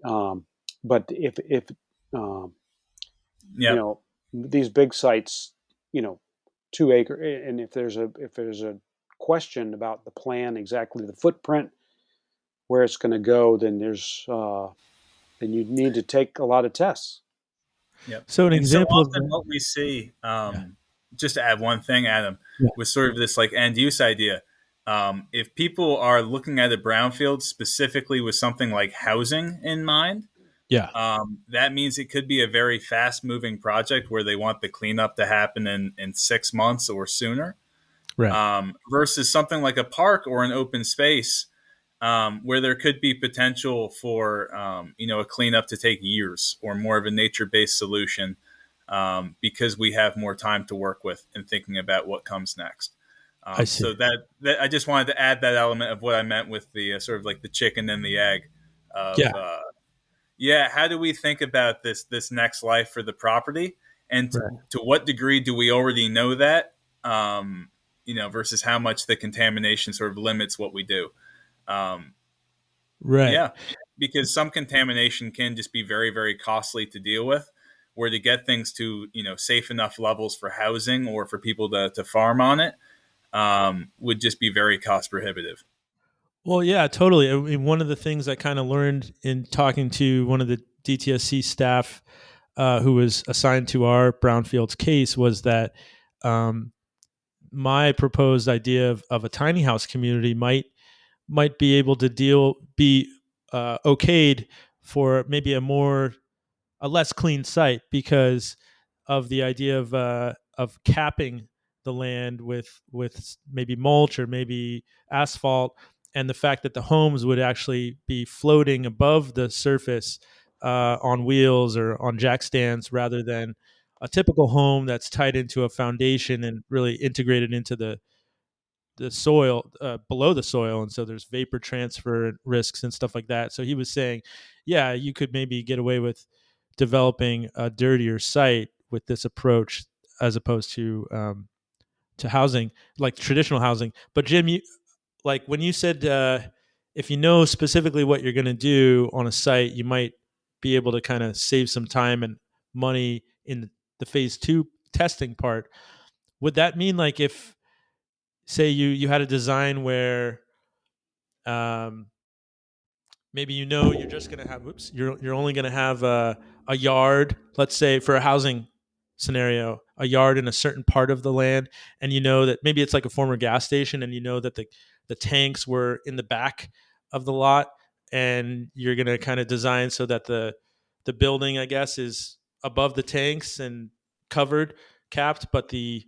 if Yeah. these big sites, 2 acre, and if there's a question about the plan, exactly the footprint, where it's going to go, then then you need to take a lot of tests. Yep. So an And so example of often that. what we see, Yeah. just to add one thing, Adam, Yeah. with sort of this like end use idea, if people are looking at a brownfield specifically with something like housing in mind, Yeah. that means it could be a very fast moving project where they want the cleanup to happen in 6 months or sooner, Right. versus something like a park or an open space, where there could be potential for a cleanup to take years, or more of a nature-based solution, because we have more time to work with in thinking about what comes next. I see. So that I just wanted to add that element of what I meant with the sort of like the chicken and the egg of how do we think about this next life for the property, and Right. to what degree do we already know that, versus how much the contamination sort of limits what we do. Right. Yeah, because some contamination can just be very, very costly to deal with, where to get things to, safe enough levels for housing or for people to farm on it, would just be very cost prohibitive. Well, yeah, totally. I mean, one of the things I kind of learned in talking to one of the DTSC staff who was assigned to our Brownfields case was that um, my proposed idea of a tiny house community might be able to be okayed for maybe a less clean site, because of the idea of capping the land with maybe mulch or maybe asphalt, and the fact that the homes would actually be floating above the surface on wheels or on jack stands, rather than a typical home that's tied into a foundation and really integrated into the soil, below the soil, and so there's vapor transfer risks and stuff like that. So he was saying, yeah, you could maybe get away with developing a dirtier site with this approach, as opposed to housing, like traditional housing. But Jim, when you said if you know specifically what you're going to do on a site, you might be able to kind of save some time and money in the phase two testing part. Would that mean like if say you had a design where um, maybe you're just going to have you're only going to have a yard, let's say for a housing scenario, a yard in a certain part of the land, and you know that maybe it's like a former gas station, and you know that the tanks were in the back of the lot, and you're going to kind of design so that the building, I guess, is above the tanks and covered, capped, but the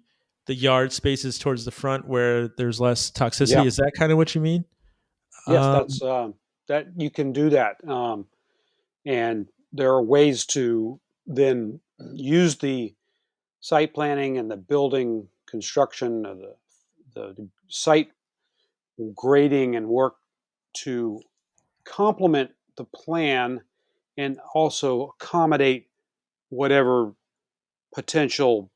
yard spaces towards the front where there's less toxicity. Yeah. Is that kind of what you mean? Yes, Um, that's that you can do that, and there are ways to then use the site planning and the building construction of the site grading and work to complement the plan and also accommodate whatever potential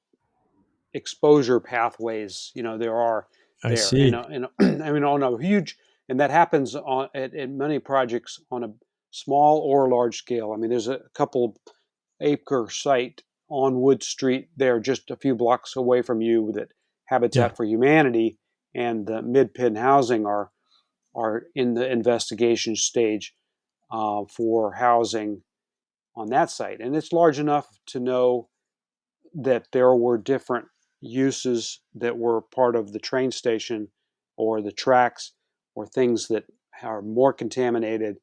exposure pathways there are I there. see. And I mean on a huge, and that happens at many projects on a small or large scale. I mean, there's a couple acre site on Wood Street there, just a few blocks away from you, that Yeah. Habitat for Humanity and the Mid-Penn Housing are in the investigation stage for housing on that site, and it's large enough to know that there were different uses that were part of the train station or the tracks or things that are more contaminated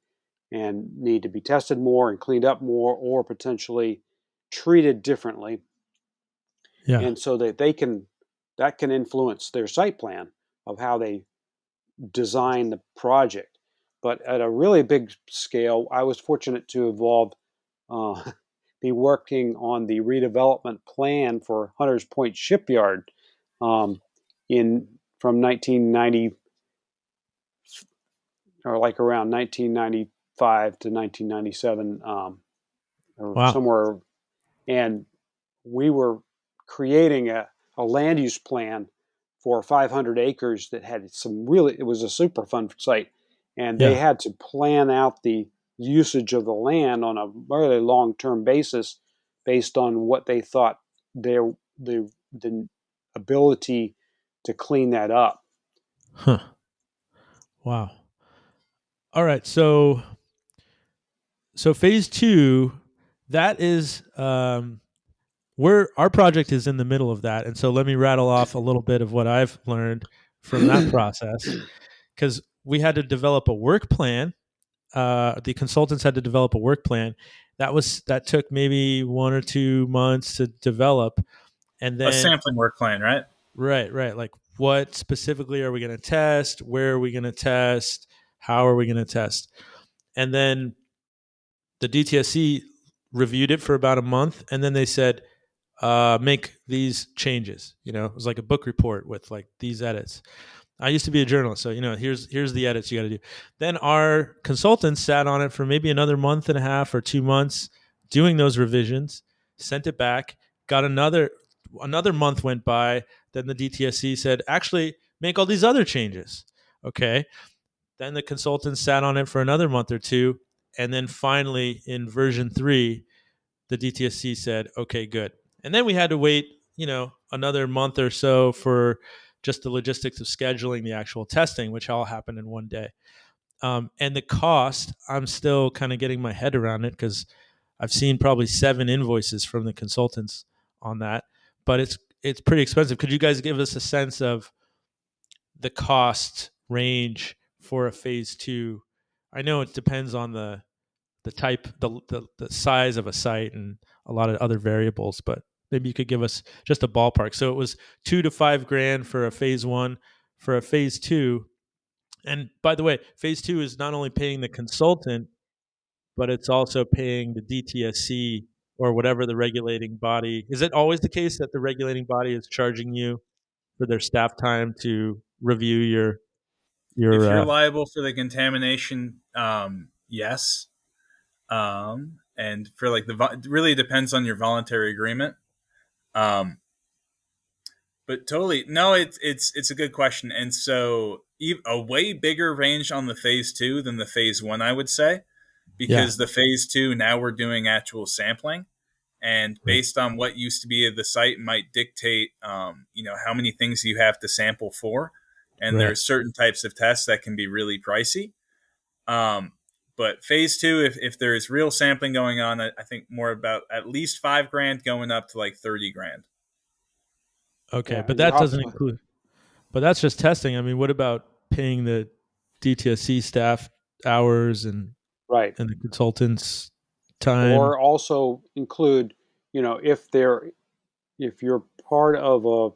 and need to be tested more and cleaned up more or potentially treated differently. Yeah. And so that that can influence their site plan of how they design the project. But at a really big scale, I was fortunate to evolve be working on the redevelopment plan for Hunters Point Shipyard um, in from 1990, or like around 1995 to 1997, or Wow. somewhere. And we were creating a land use plan for 500 acres that had some really, it was a super fun site. And they Yeah. had to plan out the usage of the land on a really long term basis based on what they thought the ability to clean that up. Huh. Wow. All right. So phase two, that is where our project is in the middle of that. And so let me rattle off a little bit of what I've learned from that process, because we had to develop a work plan. The consultants had to develop a work plan. That took maybe 1 or 2 months to develop, and A then sampling work plan, right? right, like what specifically are we going to test? Where are we going to test? How are we going to test? And then the DTSC reviewed it for about a month, and then they said, make these changes. It was like a book report with like these edits. I used to be a journalist, so here's the edits you got to do. Then our consultants sat on it for maybe another month and a half or 2 months, doing those revisions. Sent it back. Got another month went by. Then the DTSC said, actually, make all these other changes. Okay. Then the consultants sat on it for another month or two, and then finally in version 3, the DTSC said, okay, good. And then we had to wait, another month or so for just the logistics of scheduling the actual testing, which all happened in one day. And the cost, I'm still kind of getting my head around it, because I've seen probably 7 invoices from the consultants on that, but it's pretty expensive. Could you guys give us a sense of the cost range for a phase two? I know it depends on the type, the size of a site, and a lot of other variables, but maybe you could give us just a ballpark. So it was 2 to 5 grand for a phase one. For a phase two, and by the way, phase two is not only paying the consultant, but it's also paying the DTSC or whatever the regulating body. Is it always the case that the regulating body is charging you for their staff time to review If your you're liable for the contamination, yes. And for like it really depends on your voluntary agreement. Um, but totally, no, it's a good question, and so a way bigger range on the phase two than the phase one, I would say. Yeah. because the phase two, now we're doing actual sampling. And Right. based on what used to be at the site might dictate, how many things you have to sample for. And Right. there's certain types of tests that can be really pricey. Um, but phase two, if there is real sampling going on, I think more about at least $5,000 going up to like 30 grand. Okay, Yeah, but and you're that doesn't off. include. But that's just testing. I mean, what about paying the DTSC staff hours Right. and the consultants time? Or also include, if you're part of a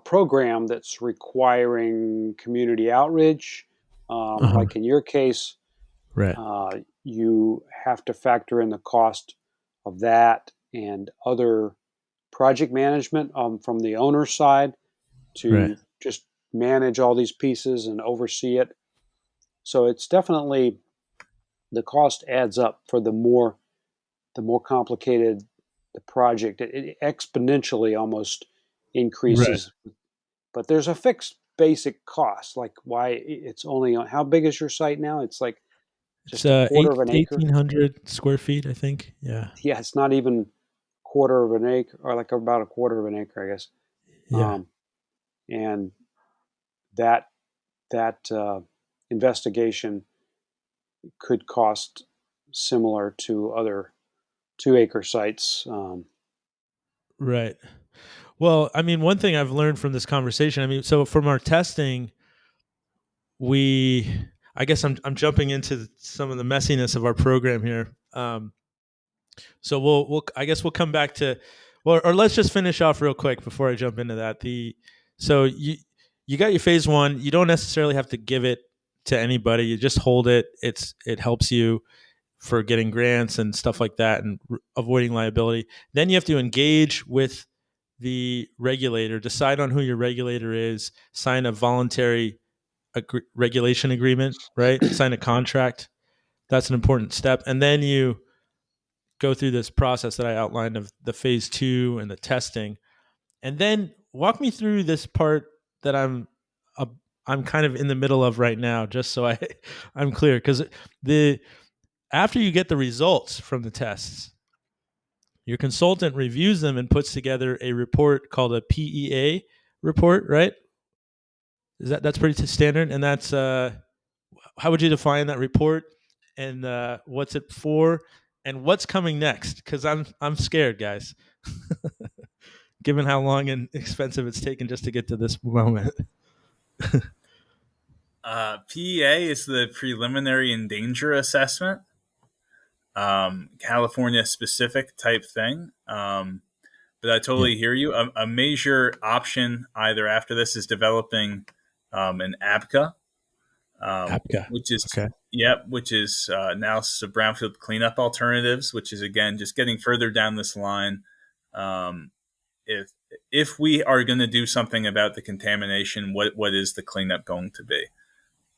program that's requiring community outreach, Uh-huh. like in your case, Right. you have to factor in the cost of that and other project management from the owner's side Right. to just manage all these pieces and oversee it. So it's definitely, the cost adds up for the more complicated the project. It exponentially almost Right. increases, but there's a fixed basic cost. Like, why it's only on, how big is your site now? It's like It's just a quarter of an acre. 1,800 square feet, I think. Yeah. Yeah, it's not even quarter of an acre, or like about a quarter of an acre, I guess. Yeah. Um, and that that investigation could cost similar to other 2 acre sites. Right. Well, I mean, one thing I've learned from this conversation, I mean, so from our testing, we, I guess I'm jumping into some of the messiness of our program here. So I guess we'll come back to, well, or let's just finish off real quick before I jump into that. So you got your phase one. You don't necessarily have to give it to anybody. You just hold it. It helps you for getting grants and stuff like that and avoiding liability. Then you have to engage with the regulator, decide on who your regulator is, sign a voluntary regulation agreement, right? Sign a contract. That's an important step. And then you go through this process that I outlined of the phase two and the testing. And then walk me through this part that uh, I'm kind of in the middle of right now, just so I'm clear. Because the after you get the results from the tests, your consultant reviews them and puts together a report called a PEA report, right? That's pretty standard, and that's how would you define that report, and what's it for, and what's coming next? Because I'm scared, guys, given how long and expensive it's taken just to get to this moment. PEA is the preliminary and danger assessment, California specific type thing. But I Yeah, totally hear you. A major option either after this is developing an ABCA, APCA. which is Okay. now some brownfield cleanup alternatives, which is again just getting further down this line. Um, if if we are going to do something about the contamination, what is the cleanup going to be?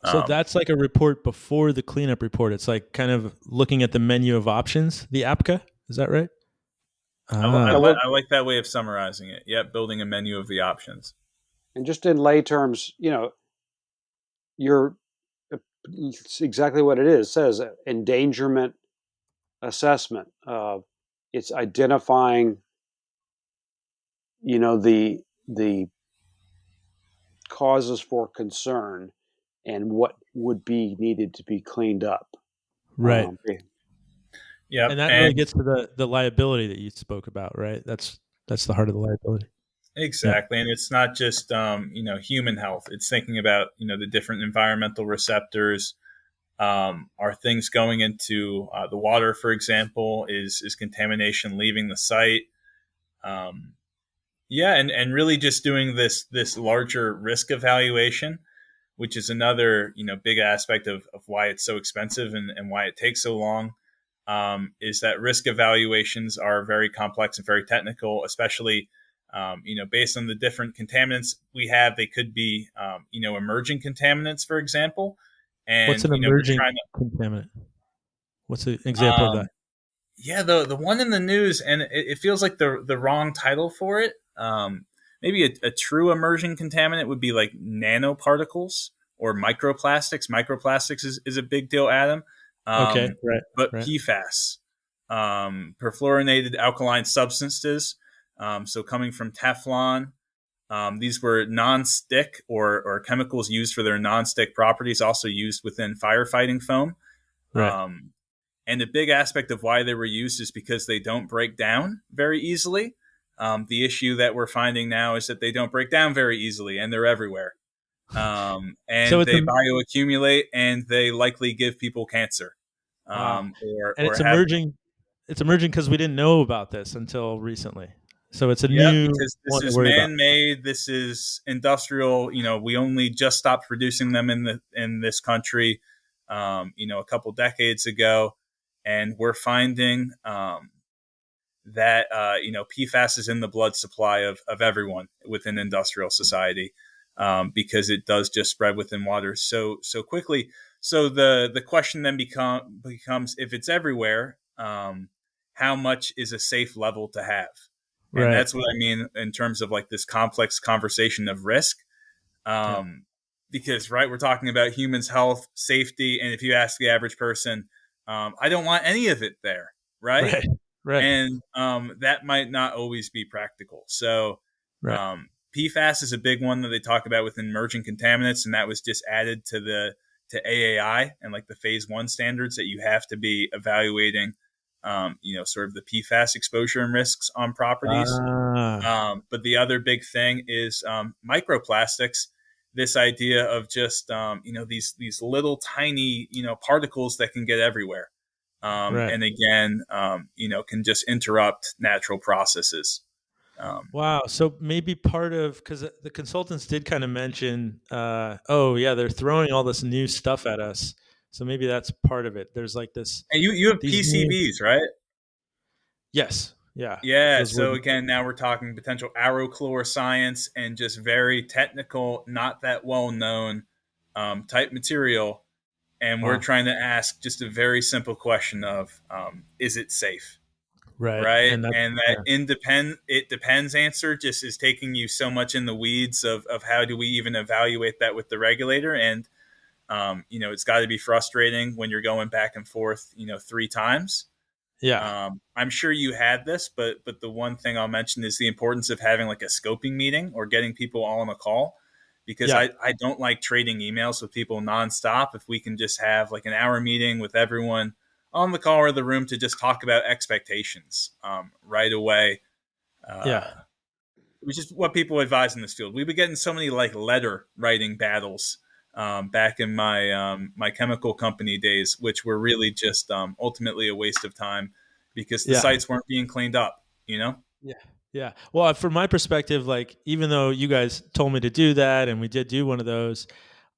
So Um, that's like a report before the cleanup report. It's like kind of looking at the menu of options, the APCA. Is that right? Yeah, Ah, well, I like that way of summarizing it. Yep, building a menu of the options. and just in lay terms, you're it's exactly what it is. It says endangerment assessment. It's identifying, the causes for concern and what would be needed to be cleaned up. right. And Yep, that really and gets to the liability that you spoke about, right? That's the heart of the liability. Yeah. exactly, and it's not just human health. It's thinking about the different environmental receptors. Are things going into the water, for example? Is contamination leaving the site? Um, yeah, and really just doing this larger risk evaluation, which is another big aspect of why it's so expensive and why it takes so long. Is that risk evaluations are very complex and very technical, especially based on the different contaminants we have. They could be emerging contaminants, for example, What's and an we're emerging trying contaminant? What's an to example of that? yeah, the one in the news, and it feels like the wrong title for it. Maybe a true emerging contaminant would be like nanoparticles or microplastics. Microplastics is a big deal, Adam. Okay. Right. But Right. PFAS, perfluorinated alkaline substances. So coming from Teflon, these were non-stick or chemicals used for their non-stick properties, also used within firefighting foam. Right. Um, and a big aspect of why they were used is because they don't break down very easily. The issue that we're finding now is that they don't break down very easily, and they're everywhere. So And it's they bioaccumulate, and they likely give people cancer, wow, and or it's have. emerging. It's emerging because we didn't know about this until recently. So it's a Yep, new because this one to is worry about. man-made. This is industrial. We only just stopped producing them in this country, a couple decades ago, and we're finding that PFAS is in the blood supply of everyone within industrial society, because it does just spread within water so quickly. So the question then becomes, if it's everywhere, how much is a safe level to have? And Right. that's what I mean in terms of like this complex conversation of risk. Yeah. Because right, we're talking about humans' health, safety, and if you ask the average person, I don't want any of it there, right? Right. Right. And that might not always be practical. So Right. PFAS is a big one that they talk about with emerging contaminants, and that was just added to AAI and like the phase 1 standards that you have to be evaluating, sort of the PFAS exposure and risks on properties. Ah. But the other big thing is microplastics. This idea of just these little tiny particles that can get everywhere, Right. and again can just interrupt natural processes. Wow. So maybe part of because the consultants did kind of mention, oh yeah, they're throwing all this new stuff at us. So maybe that's part of it. There's like this And you have these new. PCBs, right? Yes. Yeah. Yeah. Those were. So again, now we're talking potential arrowchlor science and just very technical, not that well known type material. And we're Wow. trying to ask just a very simple question of, is it safe? Right. Right. And that. And that Yeah. it depends answer just is taking you so much in the weeds of how do we even evaluate that with the regulator. And, it's got to be frustrating when you're going back and forth, 3 times. Yeah. I'm sure you had this, but the one thing I'll mention is the importance of having like a scoping meeting or getting people all on a call, because Yeah. I don't like trading emails with people nonstop. If we can just have like an hour meeting with everyone on the call or the room to just talk about expectations right away, Yeah. which is what people advise in this field. We've been getting so many like letter writing battles back in my chemical company days, which were really just ultimately a waste of time because the Yeah. sites weren't being cleaned up. You know? Yeah. Yeah. Well, from my perspective, like even though you guys told me to do that and we did do one of those,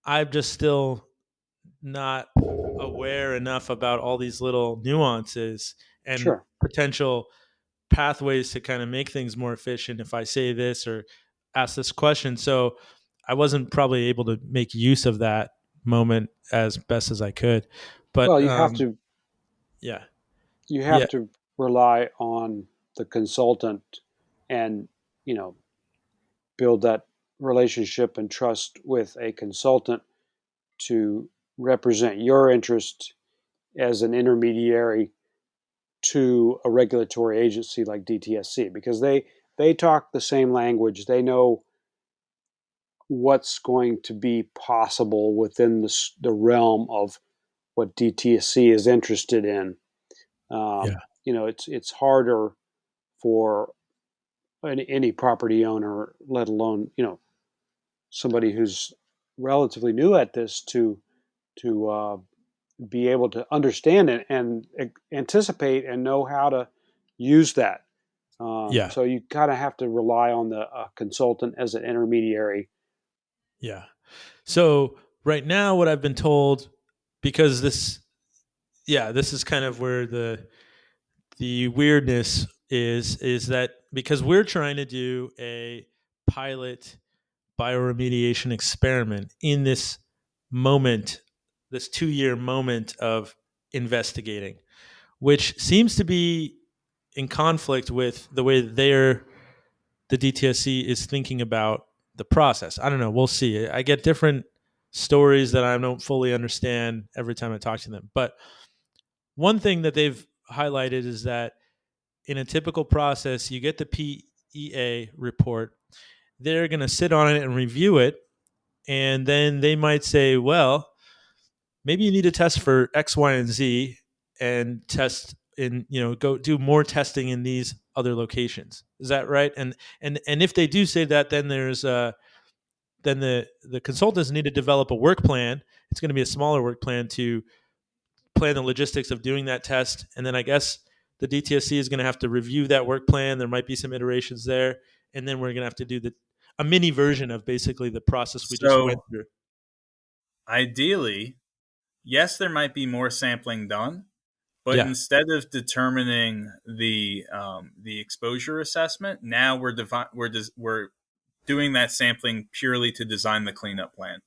I'm just still not aware enough about all these little nuances and Sure. potential pathways to kind of make things more efficient if I say this or ask this question. So I wasn't probably able to make use of that moment as best as I could. But Well, yeah. you Yeah. have to rely on the consultant and you know build that relationship and trust with a consultant to represent your interest as an intermediary to a regulatory agency like DTSC because they talk the same language. They know what's going to be possible within the realm of what DTSC is interested in. Yeah. It's harder for any property owner, let alone somebody who's relatively new at this, to be able to understand it and anticipate and know how to use that. Yeah. So you kind of have to rely on the consultant as an intermediary. Yeah. So right now, what I've been told, because this is kind of where the weirdness is that because we're trying to do a pilot bioremediation experiment in this moment, this 2 year moment of investigating, which seems to be in conflict with the way the DTSC is thinking about the process. I don't know. We'll see. I get different stories that I don't fully understand every time I talk to them. But one thing that they've highlighted is that in a typical process, you get the PEA report. They're going to sit on it and review it, and then they might say, well, maybe you need to test for X, Y, and Z, and test in, go do more testing in these other locations. Is that right? And if they do say that, then then the consultants need to develop a work plan. It's going to be a smaller work plan to plan the logistics of doing that test, and then I guess the DTSC is going to have to review that work plan. There might be some iterations there, and then we're going to have to do a mini version of basically the process we just went So through. ideally, yes, there might be more sampling done, but Yeah. instead of determining the exposure assessment, now we're doing that sampling purely to design the cleanup plan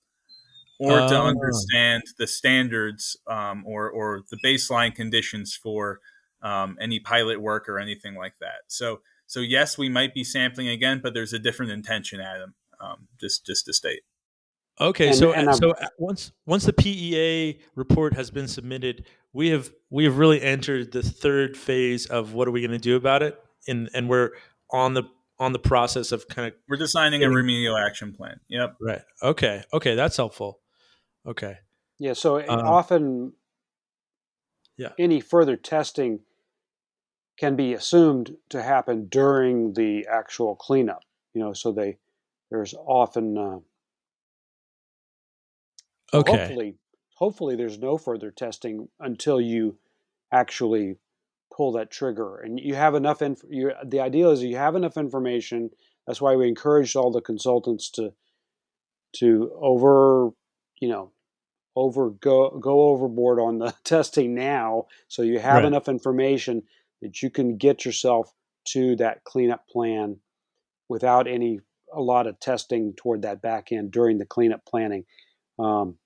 or to Oh, understand the standards, or the baseline conditions for any pilot work or anything like that. So yes, we might be sampling again, but there's a different intention, Adam. Just to state. okay. And So and I've once the PEA report has been submitted, we have really entered the third phase of what are we going to do about it, and we're on the on the process of kind of We're designing a getting remedial action plan. Yep. right. Okay. Okay, that's helpful. Okay. yeah, so Um, often yeah. any further testing can be assumed to happen during the actual cleanup. So there's often well, Okay. hopefully there's no further testing until you actually pull that trigger, and you have enough. The idea is you have enough information. That's why we encourage all the consultants to you know, go overboard on the testing now, so you have Right. enough information that you can get yourself to that cleanup plan without a lot of testing toward that back end during the cleanup planning. Um,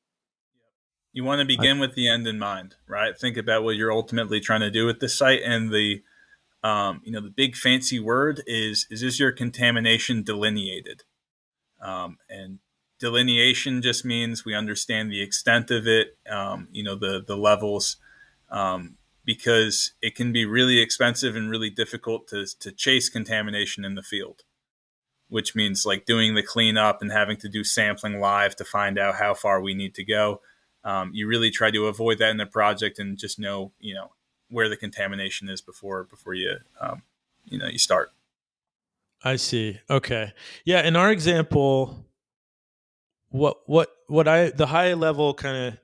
You want to begin with the end in mind, right? Think about what you're ultimately trying to do with the site, and the big fancy word is this your contamination delineated? And delineation just means we understand the extent of it, the levels, because it can be really expensive and really difficult to chase contamination in the field, which means like doing the cleanup and having to do sampling live to find out how far we need to go. You really try to avoid that in the project and just know, where the contamination is before you start. I see. Okay. Yeah. In our example, what I the high level kind of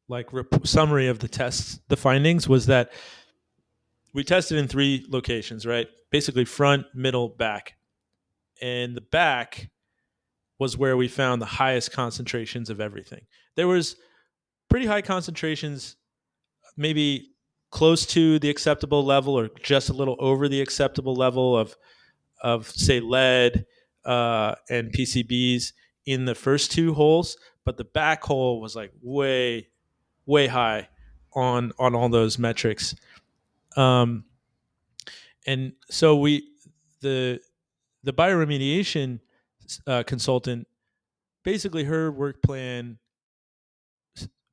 like summary of the tests, the findings was that we tested in three locations, right? Basically front, middle, back, and the back was where we found the highest concentrations of everything. There was pretty high concentrations, maybe close to the acceptable level or just a little over the acceptable level of say lead and PCBs in the first two holes, but the back hole was like way high on all those metrics. Um, and so the the bioremediation consultant, basically her work plan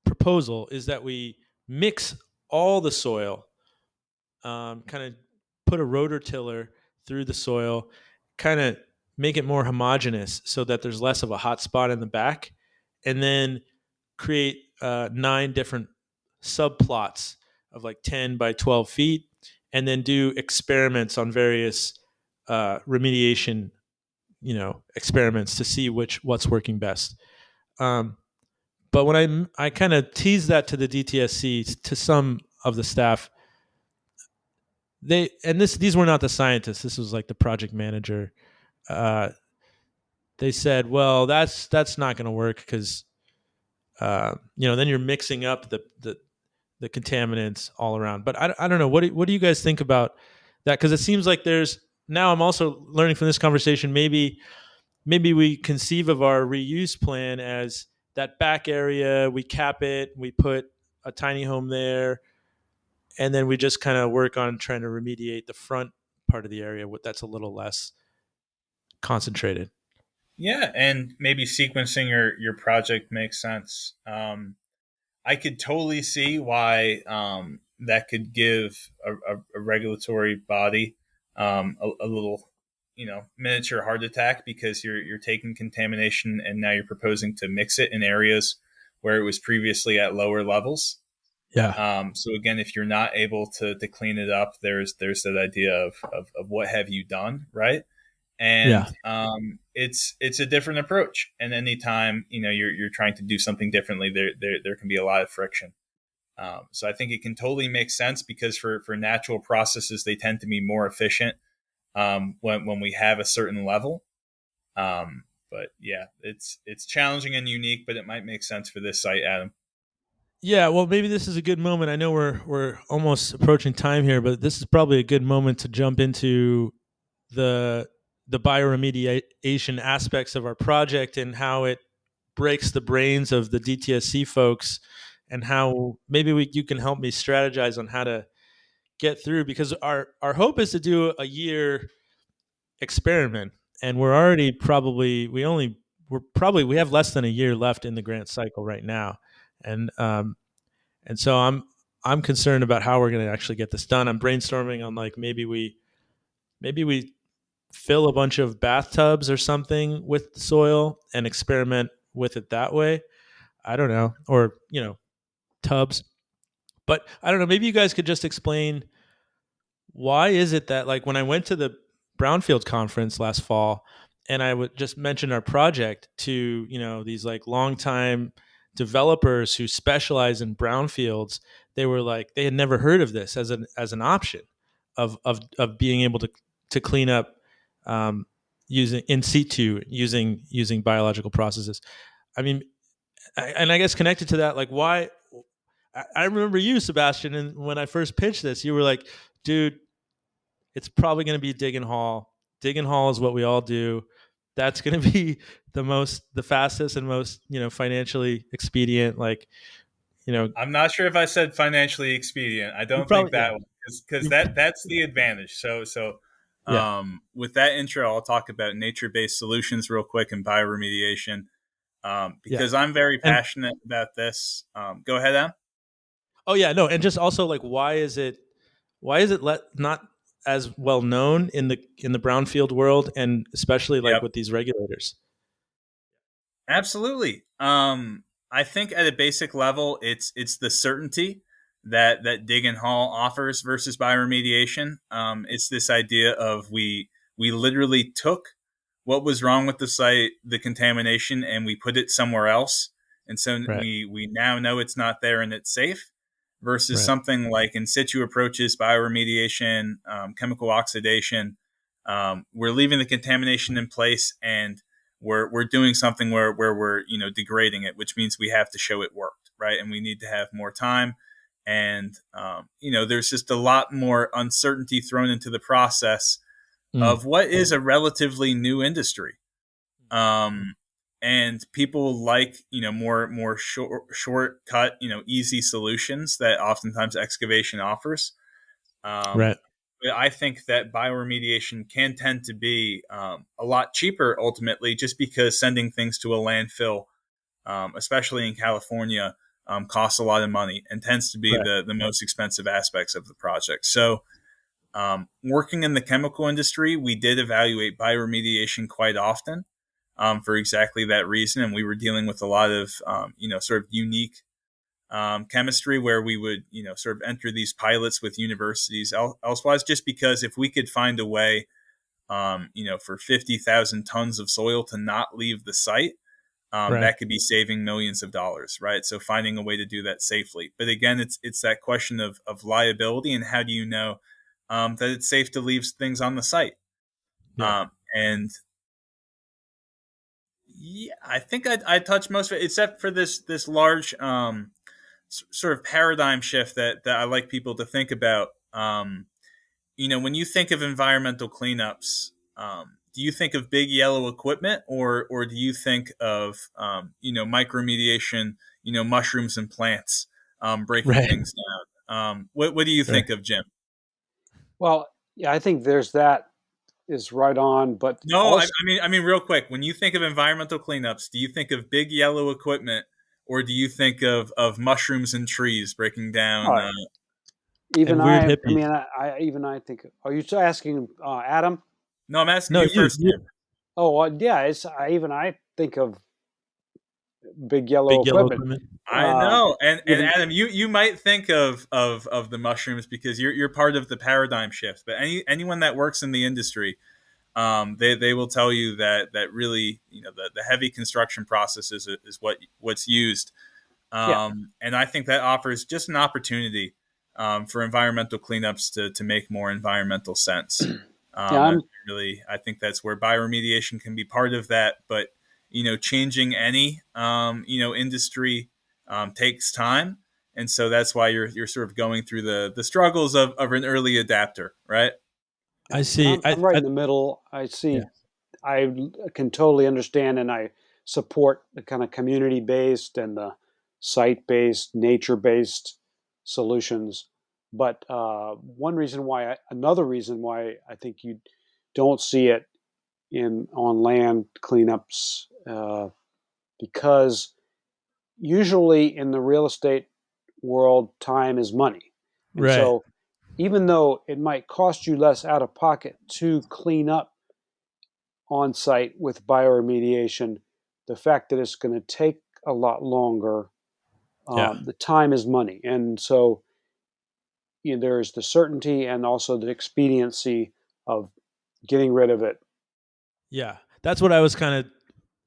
proposal is that we mix all the soil, kind of put a rotor tiller through the soil, kind of make it more homogeneous so that there's less of a hot spot in the back, and then create 9 different subplots of like 10 by 12 feet, and then do experiments on various remediation, experiments to see what's working best. Um, but when I kind of teased that to the DTSC, to some of the staff, these were not the scientists. This was like the project manager. Uh, they said, "Well, that's not going to work because then you're mixing up the contaminants all around." But I don't know. What do you guys think about that? Because it seems like there's now. I'm also learning from this conversation. Maybe we conceive of our reuse plan as that back area. We cap it. We put a tiny home there, and then we just kind of work on trying to remediate the front part of the area that's a little less concentrated. Yeah, and maybe sequencing your project makes sense. I could totally see why that could give a regulatory body a little, miniature heart attack, because you're taking contamination and now you're proposing to mix it in areas where it was previously at lower levels. Yeah. So again, if you're not able to clean it up, there's that idea of what have you done, right? Yeah. And it's a different approach. And anytime you're trying to do something differently, there can be a lot of friction. So I think it can totally make sense, because for natural processes, they tend to be more efficient when we have a certain level. But yeah, it's challenging and unique, but it might make sense for this site, Adam. Yeah, well, maybe this is a good moment. I know we're almost approaching time here, but this is probably a good moment to jump into the bioremediation aspects of our project and how it breaks the brains of the DTSC folks, and how maybe you can help me strategize on how to get through, because our hope is to do a year experiment, and we have less than a year left in the grant cycle right now, and so I'm concerned about how we're going to actually get this done. I'm brainstorming on, like, maybe we fill a bunch of bathtubs or something with the soil and experiment with it that way. I don't know, or tubs, but I don't know. Maybe you guys could just explain, why is it that, like, when I went to the Brownfield conference last fall and I would just mention our project to, these like longtime developers who specialize in brownfields, they were like, they had never heard of this as an option of being able to clean up, using in situ, using biological processes. I mean, and I guess connected to that, like, why? I remember you, Sebastian, and when I first pitched this, you were like, dude, it's probably going to be dig and haul. Dig and haul is what we all do. That's going to be the fastest and most, financially expedient. Like, I'm not sure if I said financially expedient. I you don't think probably, yeah, that, because that's the advantage. yeah, With that intro, I'll talk about nature-based solutions real quick and bioremediation, yeah. because I'm very And passionate about this. Go ahead, Em. oh yeah, no, and just also, like, why is it not as well known in the brownfield world, and especially like Yep. with these regulators? Absolutely. I think at a basic level, it's the certainty that dig and haul offers versus bioremediation. It's this idea of we literally took what was wrong with the site, the contamination, and we put it somewhere else, and so Right, we now know it's not there and it's safe. Versus right, something like in situ approaches, bioremediation, chemical oxidation. We're leaving the contamination in place, and we're doing something where we're degrading it, which means we have to show it worked, right? And we need to have more time, and there's just a lot more uncertainty thrown into the process mm, of what is a relatively new industry. Um, and people like more shortcut, easy solutions that oftentimes excavation offers. right, But I think that bioremediation can tend to be a lot cheaper ultimately, just because sending things to a landfill, especially in California, costs a lot of money and tends to be right, the most expensive aspects of the project. So, working in the chemical industry, we did evaluate bioremediation quite often, for exactly that reason. And we were dealing with a lot of, sort of unique chemistry, where we would, sort of enter these pilots with universities elsewise, just because if we could find a way, for 50,000 tons of soil to not leave the site, right. that could be saving millions of dollars, right? So finding a way to do that safely. But again, it's that question of liability, and how do you know that it's safe to leave things on the site? Yeah, And yeah, I think I touched most of it, except for this large sort of paradigm shift that I like people to think about. When you think of environmental cleanups, do you think of big yellow equipment, or do you think of micromediation, mushrooms and plants, breaking right, things down? What do you right. think of, Jim? Well, yeah, I think there's that is right on, but No, I, also, I mean, I mean, real quick. When you think of environmental cleanups, do you think of big yellow equipment, or do you think of mushrooms and trees breaking down? oh, Even and weird I hippies. mean, even I think. Are you asking Adam? No, I'm asking No, you first, you Sam. Oh, yeah. Even I think of big yellow big yellow equipment. equipment. I Uh, know, and even Adam, you might think of the mushrooms because you're part of the paradigm shift. But anyone that works in the industry, they will tell you that really, the heavy construction process is what's used. yeah, And I think that offers just an opportunity for environmental cleanups to make more environmental sense. yeah. And really, I think that's where bioremediation can be part of that. But changing any industry takes time, and so that's why you're sort of going through the struggles of an early adapter, right? I And see. I'm right I in the middle. yeah. I can totally understand, and I support the kind of community-based and the site-based, nature-based solutions. But another reason why I think you don't see it in on land cleanups, because usually in the real estate world, time is money, and Right. so even though it might cost you less out of pocket to clean up on site with bioremediation, the fact that it's going to take a lot longer, Yeah. the time is money. And so there's the certainty and also the expediency of getting rid of it. Yeah. That's what I was kind of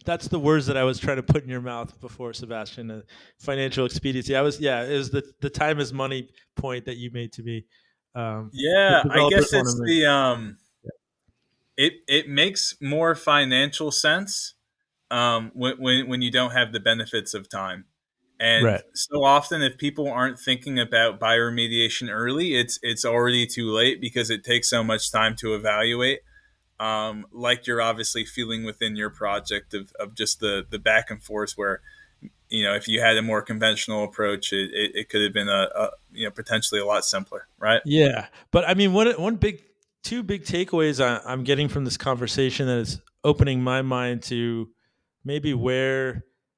that's the words that I was trying to put in your mouth before, Sebastian. Financial expediency. It was the time is money point that you made to me. Yeah, I Developers guess want to it's move. the it makes more financial sense when you don't have the benefits of time. And Right. so often, if people aren't thinking about bioremediation early, it's already too late because it takes so much time to evaluate. Like you're obviously feeling within your project of just the back and forth where if you had a more conventional approach, it could have been a potentially a lot simpler, right? Yeah, but I mean, two big takeaways I'm getting from this conversation that is opening my mind to maybe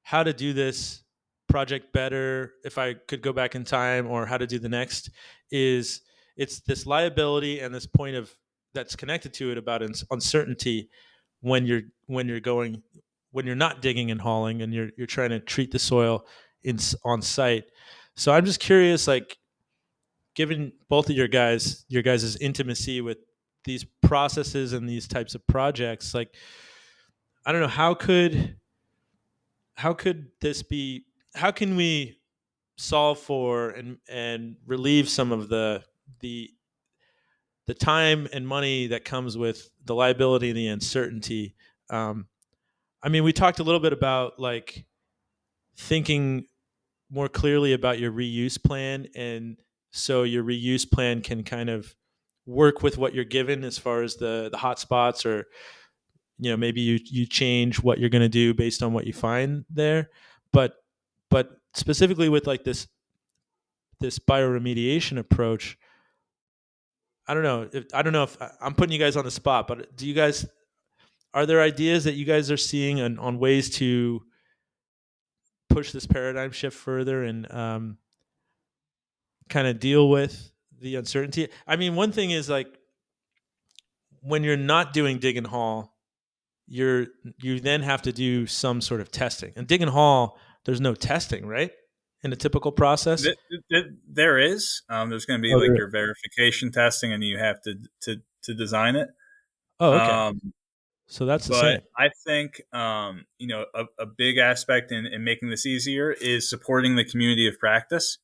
how to do this project better if I could go back in time, or how to do the next is it's this liability and this point of that's connected to it about uncertainty when you're going when you're not digging and hauling and you're trying to treat the soil on site. So I'm just curious, like given both of your guys' intimacy with these processes and these types of projects, like I don't know, how could this be how can we solve for and relieve some of the the time and money that comes with the liability and the uncertainty. um, I mean, we talked a little bit about like thinking more clearly about your reuse plan, and so your reuse plan can kind of work with what you're given as far as the hot spots, or maybe you change what you're going to do based on what you find there. But but specifically with like this bioremediation approach, I don't know if I'm putting you guys on the spot, but do you guys are there ideas that you guys are seeing on ways to push this paradigm shift further and kind of deal with the uncertainty? I mean, one thing is like when you're not doing dig and haul, you then have to do some sort of testing. And dig and haul, there's no testing, right? In a typical process. There is. There's going to be Oh, like there. your verification testing, and you have to design it. Oh, okay. Um, So that's the but same. I think a big aspect in making this easier is supporting the community of practice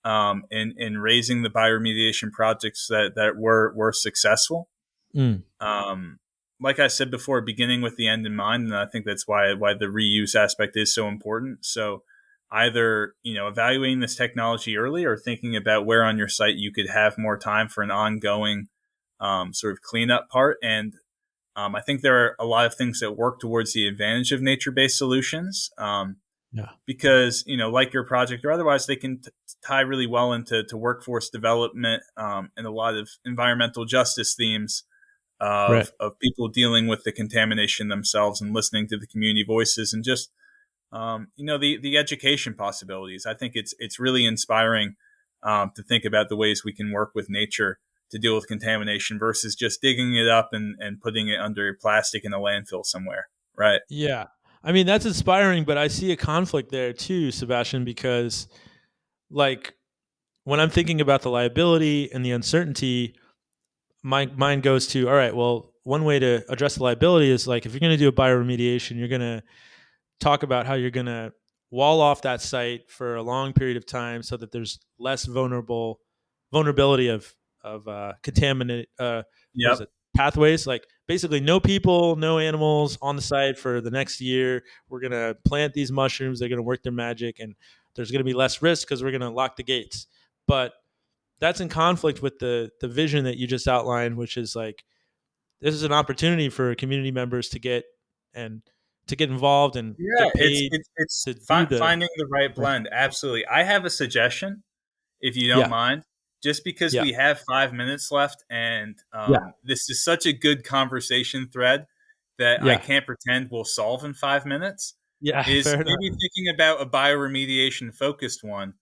in raising the bioremediation projects that were successful. Mm, Um, like I said before, beginning with the end in mind, and I think that's why the reuse aspect is so important. So either evaluating this technology early or thinking about where on your site you could have more time for an ongoing sort of cleanup part. And I think there are a lot of things that work towards the advantage of nature-based solutions yeah. because like your project or otherwise, they can tie really well into workforce development and a lot of environmental justice themes Right. of people dealing with the contamination themselves and listening to the community voices and just the education possibilities. I think it's really inspiring to think about the ways we can work with nature to deal with contamination versus just digging it up and putting it under plastic in a landfill somewhere. Right. Yeah. I mean, that's inspiring, but I see a conflict there too, Sebastian, because like when I'm thinking about the liability and the uncertainty, my mind goes to, all right, well, one way to address the liability is like if you're going to do a bioremediation, you're going to talk about how you're going to wall off that site for a long period of time so that there's less vulnerability of contaminant what is Yep. it, pathways, like basically no people, no animals on the site for the next year. We're going to plant these mushrooms, they're going to work their magic, and there's going to be less risk because we're going to lock the gates. But that's in conflict with the vision that you just outlined, which is like this is an opportunity for community members and to get involved and Yeah, get paid it's to do the finding the right blend. Absolutely. I have a suggestion, if you don't yeah, mind, just because yeah, we have 5 minutes left, and yeah, this is such a good conversation thread that I yeah, can't pretend we'll solve in 5 minutes. yeah. Is Fair enough. maybe thinking about a bioremediation focused one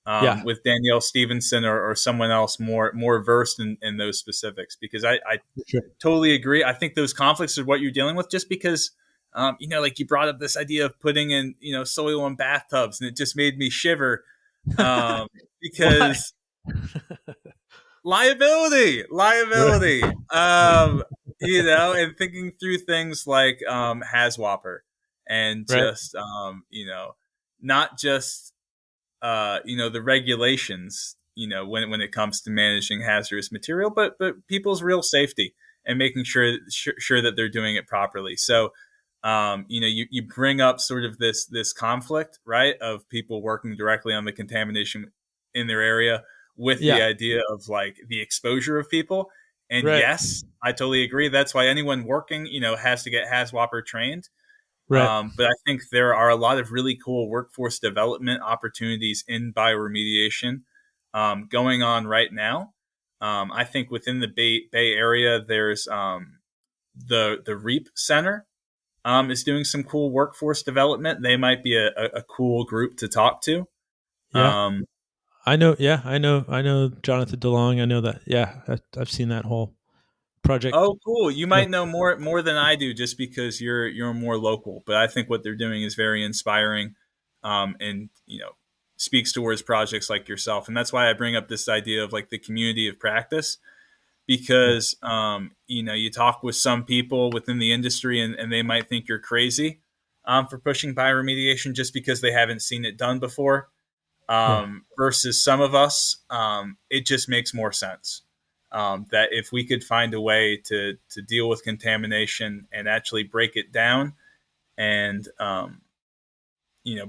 Yeah, with Danielle Stevenson or someone else more versed in those specifics, because I sure. totally agree. I think those conflicts are what you're dealing with, just because, like you brought up this idea of putting in, soil in bathtubs, and it just made me shiver, um, Why? because liability, and thinking through things like Haswapper, and Right. just, not just the regulations, when it comes to managing hazardous material, but people's real safety and making sure that they're doing it properly. So, you bring up sort of this conflict, right, of people working directly on the contamination in their area with the Yeah. idea of like the exposure of people. And Right. yes, I totally agree. That's why anyone working, has to get HAZWOPER trained. Right. But I think there are a lot of really cool workforce development opportunities in bioremediation going on right now. I think within the Bay Area, there's the REAP Center is doing some cool workforce development. They might be a cool group to talk to. Yeah. Um, I know. Yeah. I know Jonathan DeLong. I know that. Yeah. I've seen that whole project. Oh, cool! You Yeah. might know more than I do, just because you're more local. But I think what they're doing is very inspiring, and speaks towards projects like yourself. And that's why I bring up this idea of like the community of practice, Yeah. because you talk with some people within the industry, and they might think you're crazy for pushing bioremediation just because they haven't seen it done before. Yeah. Versus some of us, it just makes more sense. That if we could find a way to deal with contamination and actually break it down, and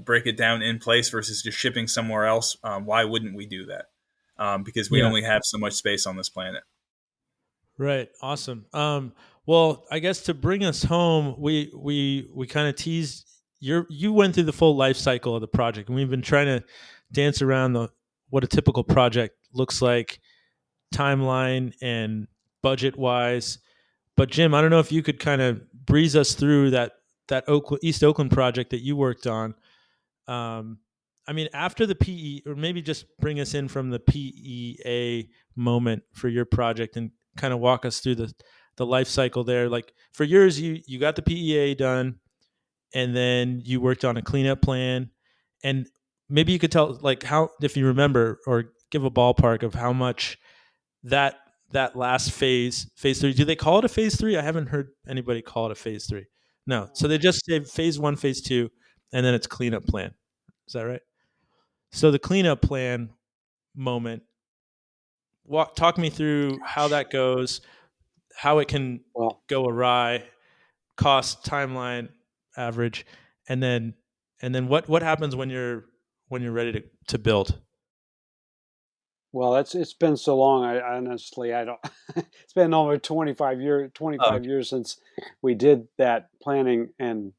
break it down in place versus just shipping somewhere else, why wouldn't we do that? Because we Yeah. only have so much space on this planet. Right. Awesome. Well, I guess to bring us home, we kind of teased you went through the full life cycle of the project, and we've been trying to dance around the what a typical project looks like, timeline and budget wise. But Jim, I don't know if you could kind of breeze us through that East Oakland project that you worked on. Um, I mean, after the PE, or maybe just bring us in from the PEA moment for your project and kind of walk us through the life cycle there. Like for yours, you got the PEA done, and then you worked on a cleanup plan, and maybe you could tell like how, if you remember, or give a ballpark of how much that that last phase three. Do they call it a phase three? I haven't heard anybody call it a phase three. No, so they just say phase one, phase two, and then it's cleanup plan. Is that right? So the cleanup plan moment, talk me through how Gosh. that goes, how it can Well, go awry, cost, timeline, average, and then what happens when you're ready to build. well, it's been so long. I honestly, I don't. It's been over 25 years since we did that planning and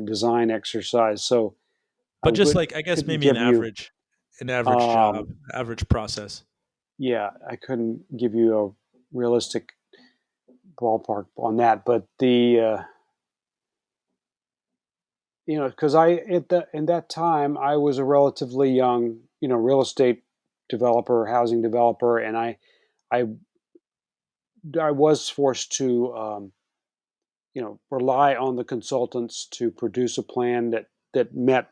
design exercise. So I But just like I guess couldn't maybe give you. an average job, Um, average process. yeah, I couldn't give you a realistic ballpark on that. But because I at that in that time I was a relatively young, real estate developer, housing developer, and I was forced to rely on the consultants to produce a plan that met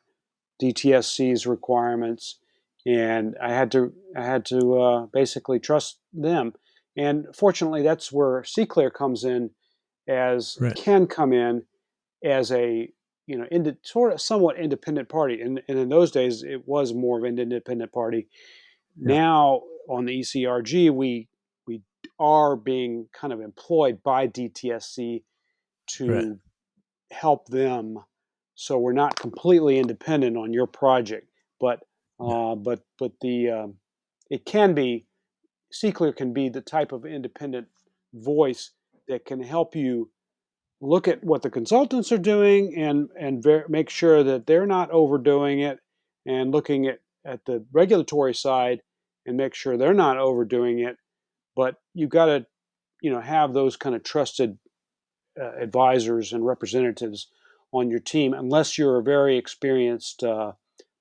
DTSC's requirements, and I had to basically trust them. And fortunately, that's where C-Clear comes in, as Right. can come in as a sort of somewhat independent party. And in those days, it was more of an independent party. Yeah. Now on the ECRG, we are being kind of employed by DTSC Right. to help them, so we're not completely independent on your project. But Yeah. but the it can be C-Clear can be the type of independent voice that can help you look at what the consultants are doing and make sure that they're not overdoing it, and looking at the regulatory side and make sure they're not overdoing it. But you've got to have those kind of trusted advisors and representatives on your team, unless you're a very experienced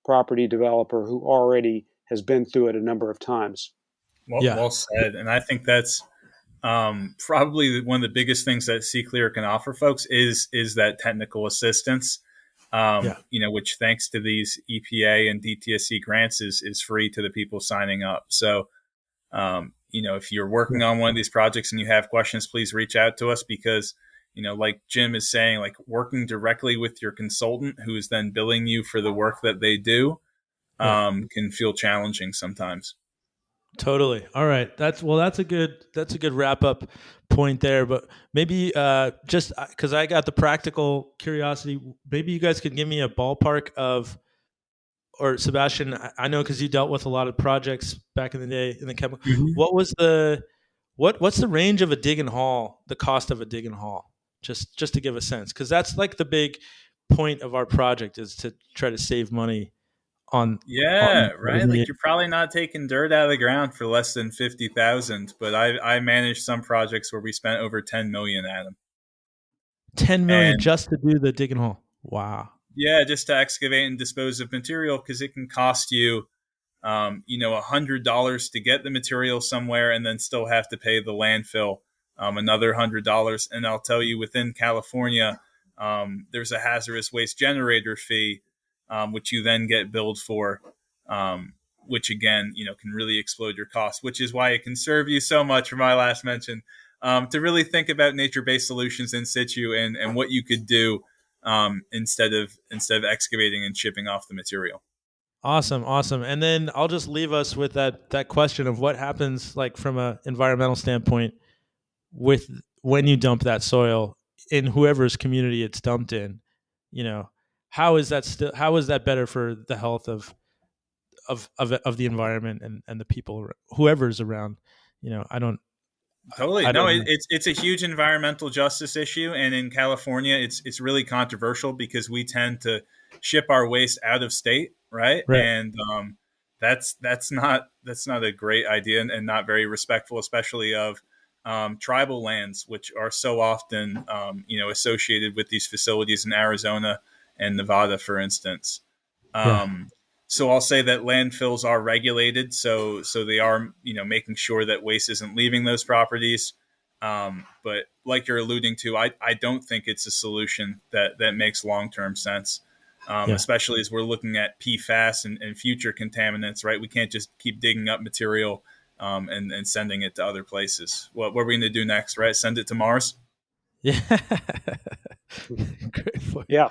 property developer who already has been through it a number of times. Yeah. Well said. And I think that's probably one of the biggest things that C-Clear can offer folks is that technical assistance. Yeah. Which thanks to these EPA and DTSC grants is free to the people signing up. So, if you're working on one of these projects and you have questions, please reach out to us, because, like Jim is saying, like working directly with your consultant who is then billing you for the work that they do can feel challenging sometimes. Totally. All right. That's a good wrap up point there. But maybe just because I got the practical curiosity, maybe you guys could give me a ballpark of, or Sebastian, I know because you dealt with a lot of projects back in the day in the chemical. Mm-hmm. What was what's the range of a dig and haul? The cost of a dig and haul, just to give a sense, because that's like the big point of our project, is to try to save money on Yeah, right. Like you're probably not taking dirt out of the ground for less than 50,000, but I managed some projects where we spent over 10 million at them. 10 million And just to do the dig and haul. Wow. yeah, just to excavate and dispose of material, because it can cost you, $100 to get the material somewhere and then still have to pay the landfill another $100. And I'll tell you, within California, there's a hazardous waste generator fee, which you then get billed for, which again, can really explode your costs, which is why it can serve you so much, for my last mention, to really think about nature-based solutions in situ and what you could do instead of excavating and shipping off the material. Awesome. And then I'll just leave us with that question of what happens, like from an environmental standpoint, with when you dump that soil in whoever's community it's dumped in. How is that better for the health of the environment and the people, whoever's around? Totally. I No, don't know. it's a huge environmental justice issue, and in California, it's really controversial because we tend to ship our waste out of state, right? Right. And that's not a great idea, and not very respectful, especially of tribal lands, which are so often associated with these facilities in Arizona and Nevada, for instance. Yeah. Um, so I'll say that landfills are regulated, so they are making sure that waste isn't leaving those properties. But like you're alluding to, I don't think it's a solution that makes long term sense, Yeah. especially as we're looking at PFAS and future contaminants. Right, we can't just keep digging up material and sending it to other places. What are we going to do next? Right, send it to Mars? Yeah. Great point. Yeah.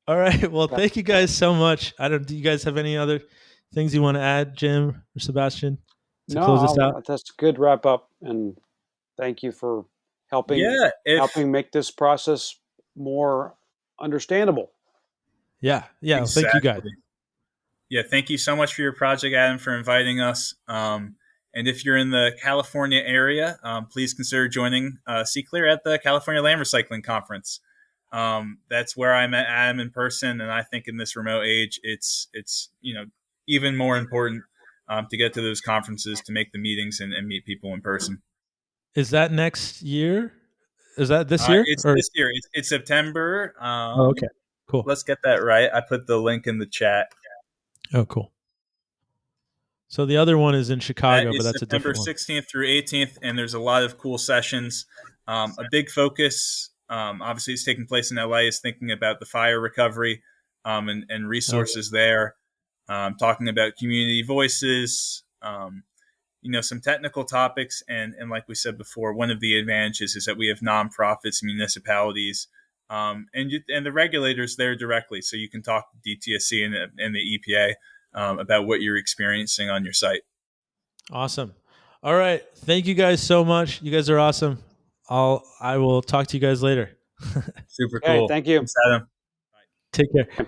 All right. Well, thank you guys so much. Do you guys have any other things you want to add, Jim or Sebastian, to close this out? That's a good wrap up, and thank you for helping Yeah, if make this process more understandable. Yeah. Yeah. Thank you guys. exactly. Yeah, thank you so much for your project, Adam, for inviting us. And if you're in the California area, please consider joining C-Clear at the California Land Recycling Conference. That's where I met Adam in person, and I think in this remote age, it's even more important to get to those conferences, to make the meetings and meet people in person. Is that next year? Is that this year? It's Or this year. It's September. Oh, okay. Cool. Let's get that right. I put the link in the chat. Oh, cool. So the other one is in That Chicago, but is that's a September different one. 16th through 18th, and there's a lot of cool sessions. A big focus, obviously, it's taking place in LA, is thinking about the fire recovery and resources there, talking about community voices, some technical topics. And like we said before, one of the advantages is that we have nonprofits, municipalities, and the regulators there directly. So you can talk to DTSC and the EPA about what you're experiencing on your site. Awesome. All right. Thank you guys so much. You guys are awesome. I will talk to you guys later. Super Okay, cool. thank you. Thanks, Adam. Take care.